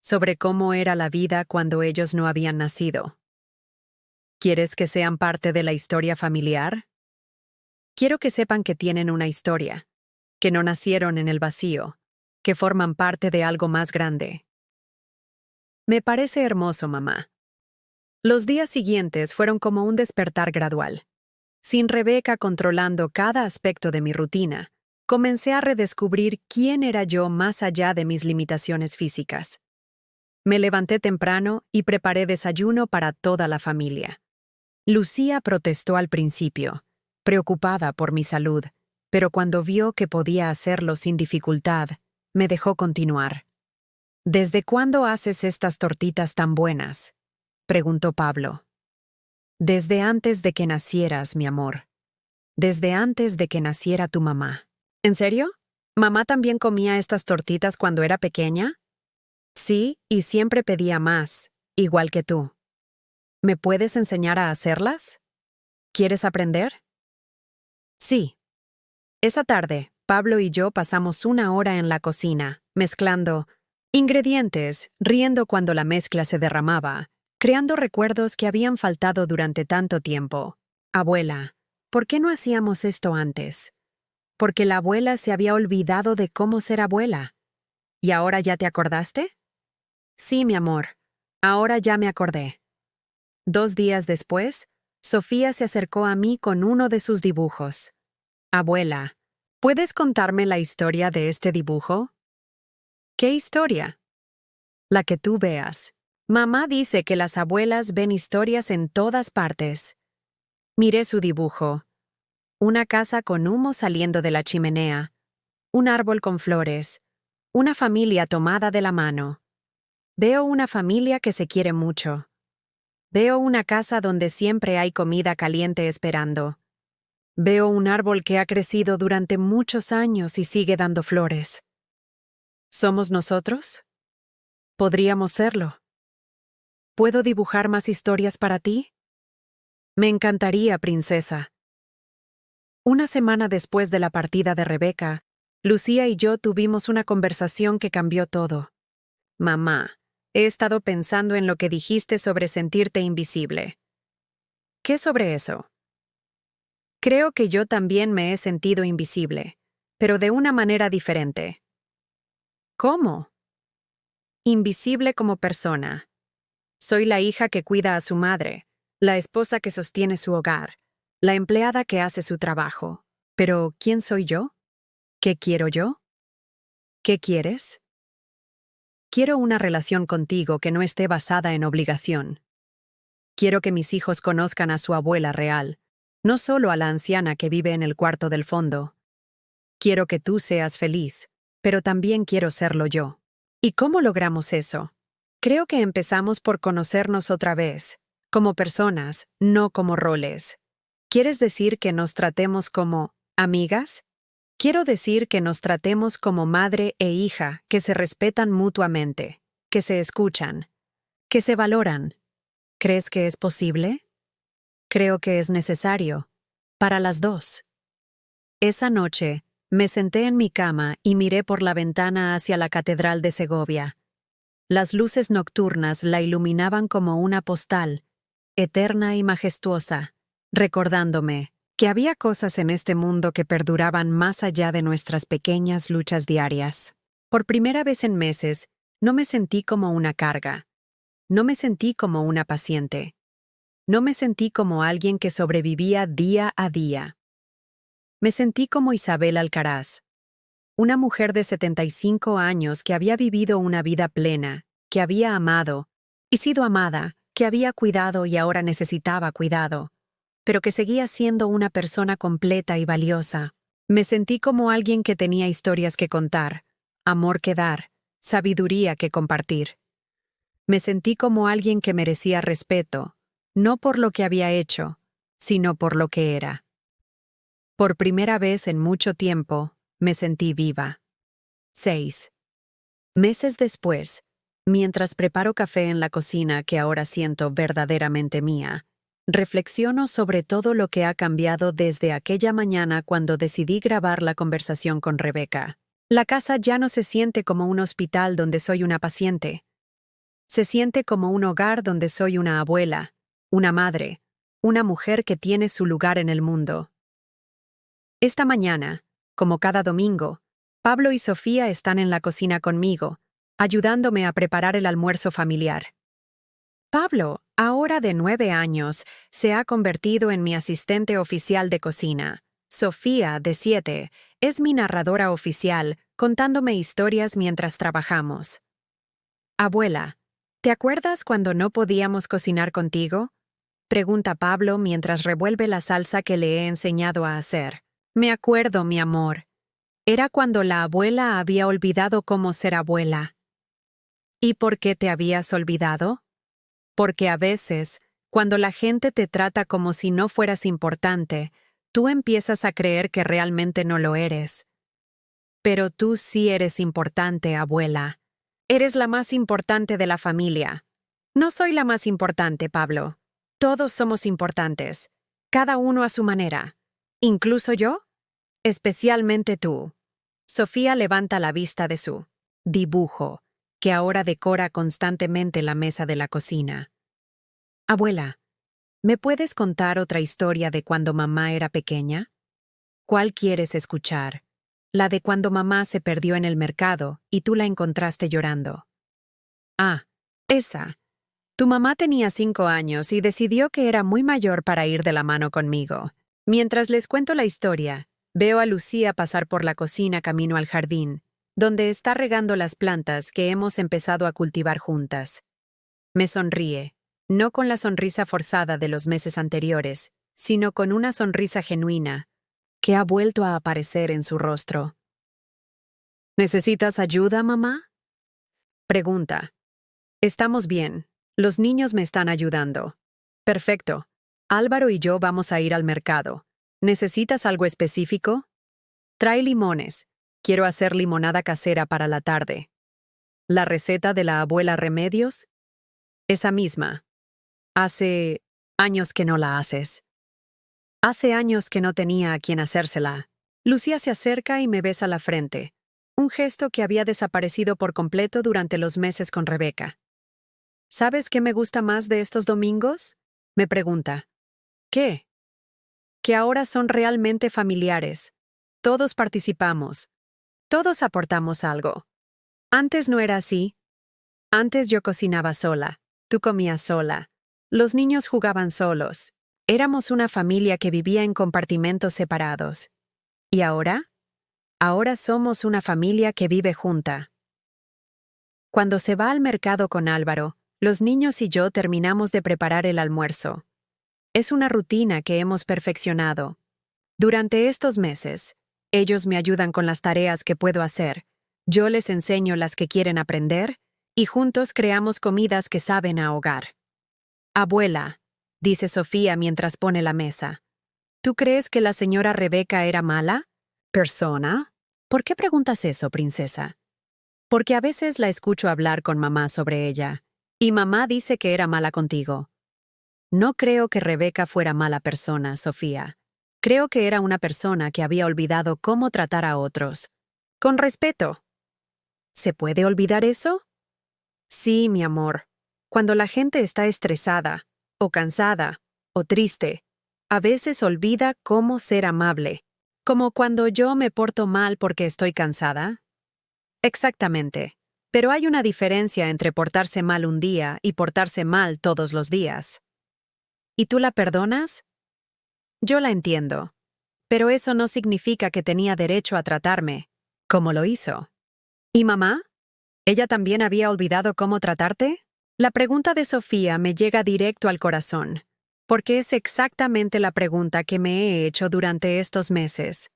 Sobre cómo era la vida cuando ellos no habían nacido. ¿Quieres que sean parte de la historia familiar? Quiero que sepan que tienen una historia, que no nacieron en el vacío, que forman parte de algo más grande. Me parece hermoso, mamá. Los días siguientes fueron como un despertar gradual. Sin Rebeca controlando cada aspecto de mi rutina, comencé a redescubrir quién era yo más allá de mis limitaciones físicas. Me levanté temprano y preparé desayuno para toda la familia. Lucía protestó al principio, preocupada por mi salud, pero cuando vio que podía hacerlo sin dificultad, me dejó continuar. ¿Desde cuándo haces estas tortitas tan buenas?, preguntó Pablo. Desde antes de que nacieras, mi amor. Desde antes de que naciera tu mamá. ¿En serio? ¿Mamá también comía estas tortitas cuando era pequeña? Sí, y siempre pedía más, igual que tú. ¿Me puedes enseñar a hacerlas? ¿Quieres aprender? Sí. Esa tarde, Pablo y yo pasamos una hora en la cocina, mezclando ingredientes, riendo cuando la mezcla se derramaba, creando recuerdos que habían faltado durante tanto tiempo. Abuela, ¿por qué no hacíamos esto antes? Porque la abuela se había olvidado de cómo ser abuela. ¿Y ahora ya te acordaste? Sí, mi amor, ahora ya me acordé. 2 días después, Sofía se acercó a mí con uno de sus dibujos. Abuela, ¿puedes contarme la historia de este dibujo? ¿Qué historia? La que tú veas. Mamá dice que las abuelas ven historias en todas partes. Miré su dibujo. Una casa con humo saliendo de la chimenea. Un árbol con flores. Una familia tomada de la mano. Veo una familia que se quiere mucho. Veo una casa donde siempre hay comida caliente esperando. Veo un árbol que ha crecido durante muchos años y sigue dando flores. ¿Somos nosotros? Podríamos serlo. ¿Puedo dibujar más historias para ti? Me encantaría, princesa. Una semana después de la partida de Rebeca, Lucía y yo tuvimos una conversación que cambió todo. Mamá, he estado pensando en lo que dijiste sobre sentirte invisible. ¿Qué sobre eso? Creo que yo también me he sentido invisible, pero de una manera diferente. ¿Cómo? Invisible como persona. Soy la hija que cuida a su madre, la esposa que sostiene su hogar, la empleada que hace su trabajo. Pero, ¿quién soy yo? ¿Qué quiero yo? ¿Qué quieres? Quiero una relación contigo que no esté basada en obligación. Quiero que mis hijos conozcan a su abuela real, no solo a la anciana que vive en el cuarto del fondo. Quiero que tú seas feliz, pero también quiero serlo yo. ¿Y cómo logramos eso? Creo que empezamos por conocernos otra vez, como personas, no como roles. ¿Quieres decir que nos tratemos como amigas? Quiero decir que nos tratemos como madre e hija, que se respetan mutuamente, que se escuchan, que se valoran. ¿Crees que es posible? Creo que es necesario. Para las dos. Esa noche, me senté en mi cama y miré por la ventana hacia la Catedral de Segovia. Las luces nocturnas la iluminaban como una postal, eterna y majestuosa, recordándome que había cosas en este mundo que perduraban más allá de nuestras pequeñas luchas diarias. Por primera vez en meses, no me sentí como una carga. No me sentí como una paciente. No me sentí como alguien que sobrevivía día a día. Me sentí como Isabel Alcaraz, una mujer de 75 años que había vivido una vida plena, que había amado y sido amada, que había cuidado y ahora necesitaba cuidado, pero que seguía siendo una persona completa y valiosa. Me sentí como alguien que tenía historias que contar, amor que dar, sabiduría que compartir. Me sentí como alguien que merecía respeto, no por lo que había hecho, sino por lo que era. Por primera vez en mucho tiempo, me sentí viva. 6. Meses después, mientras preparo café en la cocina que ahora siento verdaderamente mía, reflexiono sobre todo lo que ha cambiado desde aquella mañana cuando decidí grabar la conversación con Rebeca. La casa ya no se siente como un hospital donde soy una paciente. Se siente como un hogar donde soy una abuela, una madre, una mujer que tiene su lugar en el mundo. Esta mañana, como cada domingo, Pablo y Sofía están en la cocina conmigo, ayudándome a preparar el almuerzo familiar. Pablo, ahora de 9 años, se ha convertido en mi asistente oficial de cocina. Sofía, de 7, es mi narradora oficial, contándome historias mientras trabajamos. Abuela, ¿te acuerdas cuando no podíamos cocinar contigo? Pregunta Pablo mientras revuelve la salsa que le he enseñado a hacer. Me acuerdo, mi amor. Era cuando la abuela había olvidado cómo ser abuela. ¿Y por qué te habías olvidado? Porque a veces, cuando la gente te trata como si no fueras importante, tú empiezas a creer que realmente no lo eres. Pero tú sí eres importante, abuela. Eres la más importante de la familia. No soy la más importante, Pablo. Todos somos importantes, cada uno a su manera. ¿Incluso yo? Especialmente tú. Sofía levanta la vista de su dibujo, que ahora decora constantemente la mesa de la cocina. Abuela, ¿me puedes contar otra historia de cuando mamá era pequeña? ¿Cuál quieres escuchar? La de cuando mamá se perdió en el mercado y tú la encontraste llorando. Ah, esa. Tu mamá tenía 5 años y decidió que era muy mayor para ir de la mano conmigo. Mientras les cuento la historia, veo a Lucía pasar por la cocina camino al jardín, donde está regando las plantas que hemos empezado a cultivar juntas. Me sonríe, no con la sonrisa forzada de los meses anteriores, sino con una sonrisa genuina, que ha vuelto a aparecer en su rostro. ¿Necesitas ayuda, mamá? Pregunta. Estamos bien. Los niños me están ayudando. Perfecto. Álvaro y yo vamos a ir al mercado. ¿Necesitas algo específico? Trae limones. Quiero hacer limonada casera para la tarde. ¿La receta de la abuela Remedios? Esa misma. Hace años que no la haces. Hace años que no tenía a quien hacérsela. Lucía se acerca y me besa la frente, un gesto que había desaparecido por completo durante los meses con Rebeca. ¿Sabes qué me gusta más de estos domingos? Me pregunta. ¿Qué? Que ahora son realmente familiares. Todos participamos. Todos aportamos algo. Antes no era así. Antes yo cocinaba sola. Tú comías sola. Los niños jugaban solos. Éramos una familia que vivía en compartimentos separados. ¿Y ahora? Ahora somos una familia que vive junta. Cuando se va al mercado con Álvaro, los niños y yo terminamos de preparar el almuerzo. Es una rutina que hemos perfeccionado. Durante estos meses, ellos me ayudan con las tareas que puedo hacer, yo les enseño las que quieren aprender, y juntos creamos comidas que saben a hogar. Abuela, dice Sofía mientras pone la mesa. ¿Tú crees que la señora Rebeca era mala? ¿Persona? ¿Por qué preguntas eso, princesa? Porque a veces la escucho hablar con mamá sobre ella, y mamá dice que era mala contigo. No creo que Rebeca fuera mala persona, Sofía. Creo que era una persona que había olvidado cómo tratar a otros. Con respeto. ¿Se puede olvidar eso? Sí, mi amor. Cuando la gente está estresada, o cansada, o triste, a veces olvida cómo ser amable. Como cuando yo me porto mal porque estoy cansada. Exactamente. Pero hay una diferencia entre portarse mal un día y portarse mal todos los días. ¿Y tú la perdonas? Yo la entiendo. Pero eso no significa que tenía derecho a tratarme, como lo hizo. ¿Y mamá? ¿Ella también había olvidado cómo tratarte? La pregunta de Sofía me llega directo al corazón, porque es exactamente la pregunta que me he hecho durante estos meses.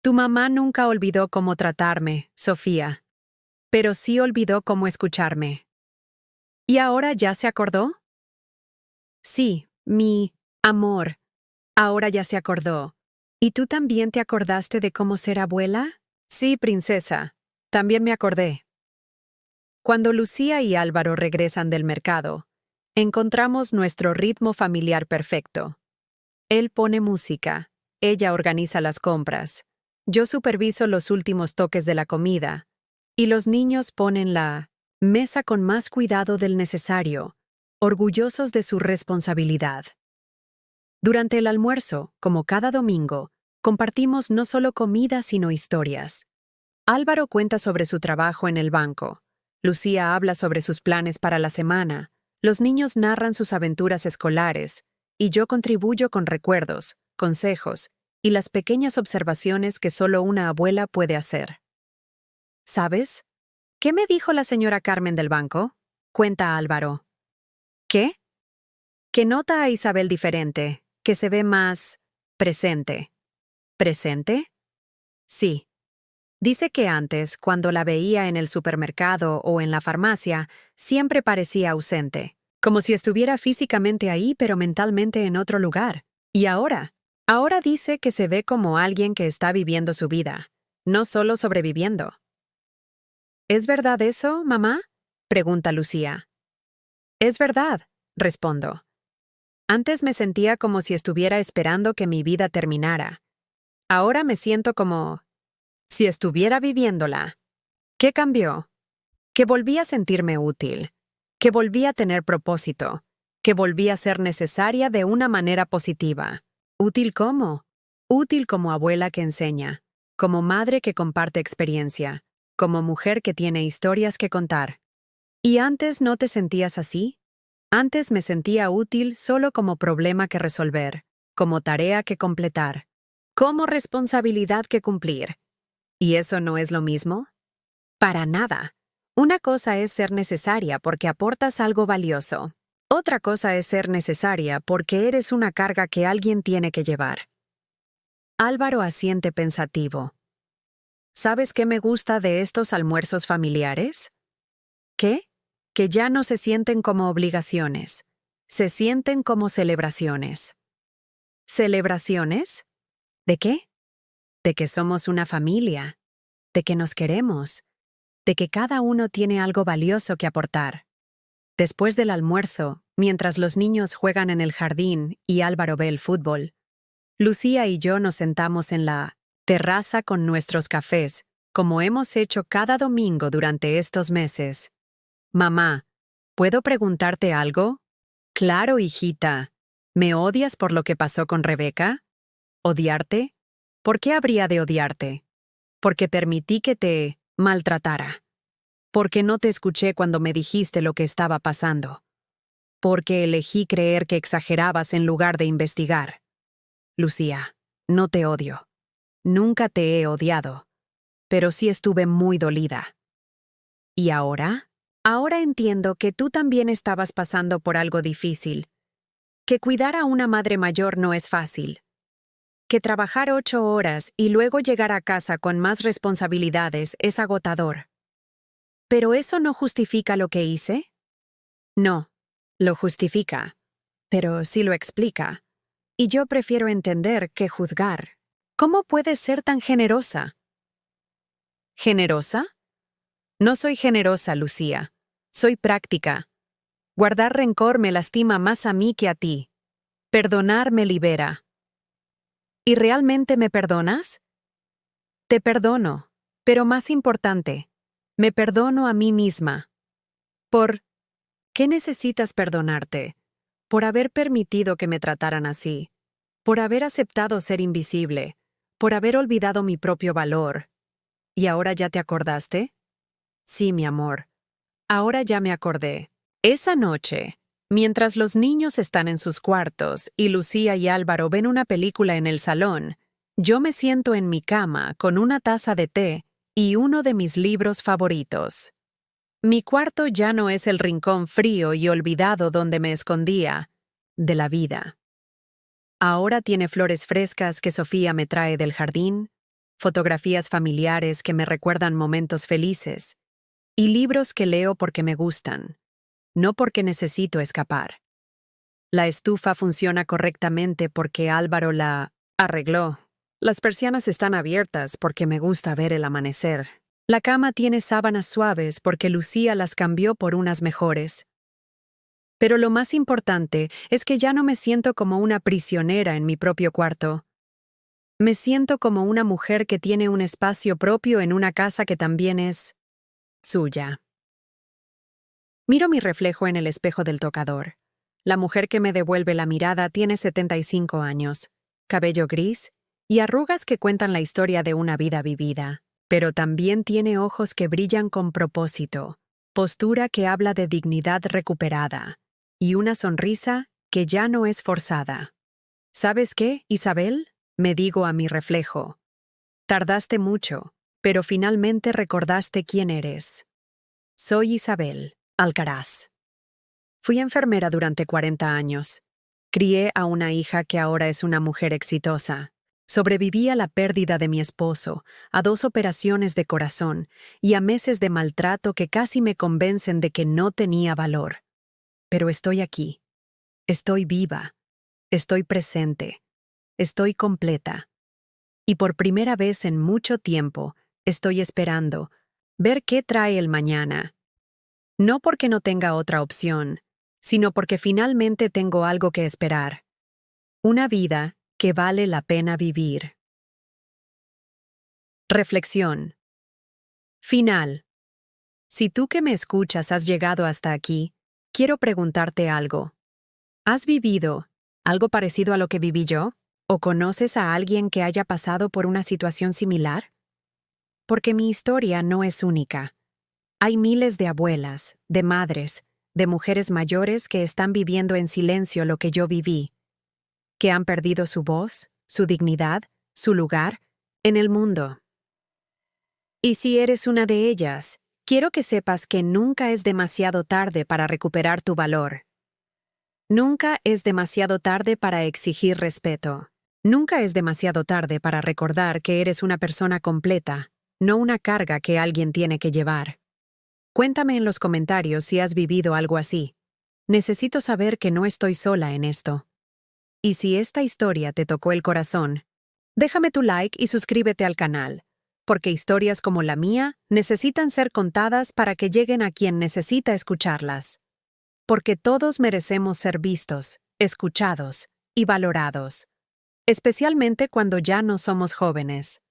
Tu mamá nunca olvidó cómo tratarme, Sofía, pero sí olvidó cómo escucharme. ¿Y ahora ya se acordó? Sí, mi amor, ahora ya se acordó. ¿Y tú también te acordaste de cómo ser abuela? Sí, princesa, también me acordé. Cuando Lucía y Álvaro regresan del mercado, encontramos nuestro ritmo familiar perfecto. Él pone música, ella organiza las compras, yo superviso los últimos toques de la comida, y los niños ponen la mesa con más cuidado del necesario, orgullosos de su responsabilidad. Durante el almuerzo, como cada domingo, compartimos no solo comida sino historias. Álvaro cuenta sobre su trabajo en el banco. Lucía habla sobre sus planes para la semana. Los niños narran sus aventuras escolares, y yo contribuyo con recuerdos, consejos y las pequeñas observaciones que solo una abuela puede hacer. ¿Sabes? ¿Qué me dijo la señora Carmen del banco? Cuenta Álvaro. ¿Qué? Que nota a Isabel diferente, que se ve más presente. ¿Presente? Sí. Dice que antes, cuando la veía en el supermercado o en la farmacia, siempre parecía ausente, como si estuviera físicamente ahí pero mentalmente en otro lugar. ¿Y ahora? Ahora dice que se ve como alguien que está viviendo su vida, no solo sobreviviendo. ¿Es verdad eso, mamá? Pregunta Lucía. Es verdad, respondo. Antes me sentía como si estuviera esperando que mi vida terminara. Ahora me siento como si estuviera viviéndola. ¿Qué cambió? Que volví a sentirme útil, que volví a tener propósito, que volví a ser necesaria de una manera positiva. ¿Útil cómo? Útil como abuela que enseña, como madre que comparte experiencia, como mujer que tiene historias que contar. ¿Y antes no te sentías así? Antes me sentía útil solo como problema que resolver, como tarea que completar, como responsabilidad que cumplir. ¿Y eso no es lo mismo? Para nada. Una cosa es ser necesaria porque aportas algo valioso. Otra cosa es ser necesaria porque eres una carga que alguien tiene que llevar. Álvaro asiente pensativo. ¿Sabes qué me gusta de estos almuerzos familiares? ¿Qué? Que ya no se sienten como obligaciones. se sienten como celebraciones. ¿Celebraciones? ¿De qué? De que somos una familia, de que nos queremos, de que cada uno tiene algo valioso que aportar. Después del almuerzo, mientras los niños juegan en el jardín y Álvaro ve el fútbol, Lucía y yo nos sentamos en la terraza con nuestros cafés, como hemos hecho cada domingo durante estos meses. Mamá, ¿puedo preguntarte algo? Claro, hijita. ¿Me odias por lo que pasó con Rebeca? ¿Odiarte? ¿Por qué habría de odiarte? Porque permití que te maltratara. Porque no te escuché cuando me dijiste lo que estaba pasando. Porque elegí creer que exagerabas en lugar de investigar. Lucía, no te odio. Nunca te he odiado. Pero sí estuve muy dolida. ¿Y ahora? Ahora entiendo que tú también estabas pasando por algo difícil. Que cuidar a una madre mayor no es fácil. Que trabajar 8 horas y luego llegar a casa con más responsabilidades es agotador. ¿Pero eso no justifica lo que hice? No, lo justifica, pero sí lo explica. Y yo prefiero entender que juzgar. ¿Cómo puedes ser tan generosa? ¿Generosa? No soy generosa, Lucía. Soy práctica. Guardar rencor me lastima más a mí que a ti. Perdonar me libera. ¿Y realmente me perdonas? Te perdono, pero más importante, me perdono a mí misma. ¿Por qué necesitas perdonarte? Por haber permitido que me trataran así, por haber aceptado ser invisible, por haber olvidado mi propio valor. ¿Y ahora ya te acordaste? Sí, mi amor. Ahora ya me acordé. Esa noche, mientras los niños están en sus cuartos y Lucía y Álvaro ven una película en el salón, yo me siento en mi cama con una taza de té y uno de mis libros favoritos. Mi cuarto ya no es el rincón frío y olvidado donde me escondía de la vida. Ahora tiene flores frescas que Sofía me trae del jardín, fotografías familiares que me recuerdan momentos felices, y libros que leo porque me gustan, no porque necesito escapar. La estufa funciona correctamente porque Álvaro la arregló. Las persianas están abiertas porque me gusta ver el amanecer. La cama tiene sábanas suaves porque Lucía las cambió por unas mejores. Pero lo más importante es que ya no me siento como una prisionera en mi propio cuarto. Me siento como una mujer que tiene un espacio propio en una casa que también es suya. Miro mi reflejo en el espejo del tocador. La mujer que me devuelve la mirada tiene 75 años, cabello gris y arrugas que cuentan la historia de una vida vivida, pero también tiene ojos que brillan con propósito, postura que habla de dignidad recuperada y una sonrisa que ya no es forzada. ¿Sabes qué, Isabel? Me digo a mi reflejo. Tardaste mucho, pero finalmente recordaste quién eres. Soy Isabel Alcaraz. Fui enfermera durante 40 años. Crié a una hija que ahora es una mujer exitosa. Sobreviví a la pérdida de mi esposo, a 2 operaciones de corazón y a meses de maltrato que casi me convencen de que no tenía valor. Pero estoy aquí. Estoy viva. Estoy presente. Estoy completa. Y por primera vez en mucho tiempo, estoy esperando ver qué trae el mañana. No porque no tenga otra opción, sino porque finalmente tengo algo que esperar. Una vida que vale la pena vivir. Reflexión. Final. Si tú que me escuchas has llegado hasta aquí, quiero preguntarte algo. ¿Has vivido algo parecido a lo que viví yo? ¿O conoces a alguien que haya pasado por una situación similar? Porque mi historia no es única. Hay miles de abuelas, de madres, de mujeres mayores que están viviendo en silencio lo que yo viví, que han perdido su voz, su dignidad, su lugar en el mundo. Y si eres una de ellas, quiero que sepas que nunca es demasiado tarde para recuperar tu valor. Nunca es demasiado tarde para exigir respeto. Nunca es demasiado tarde para recordar que eres una persona completa, no una carga que alguien tiene que llevar. Cuéntame en los comentarios si has vivido algo así. Necesito saber que no estoy sola en esto. Y si esta historia te tocó el corazón, déjame tu like y suscríbete al canal, porque historias como la mía necesitan ser contadas para que lleguen a quien necesita escucharlas. Porque todos merecemos ser vistos, escuchados y valorados, especialmente cuando ya no somos jóvenes.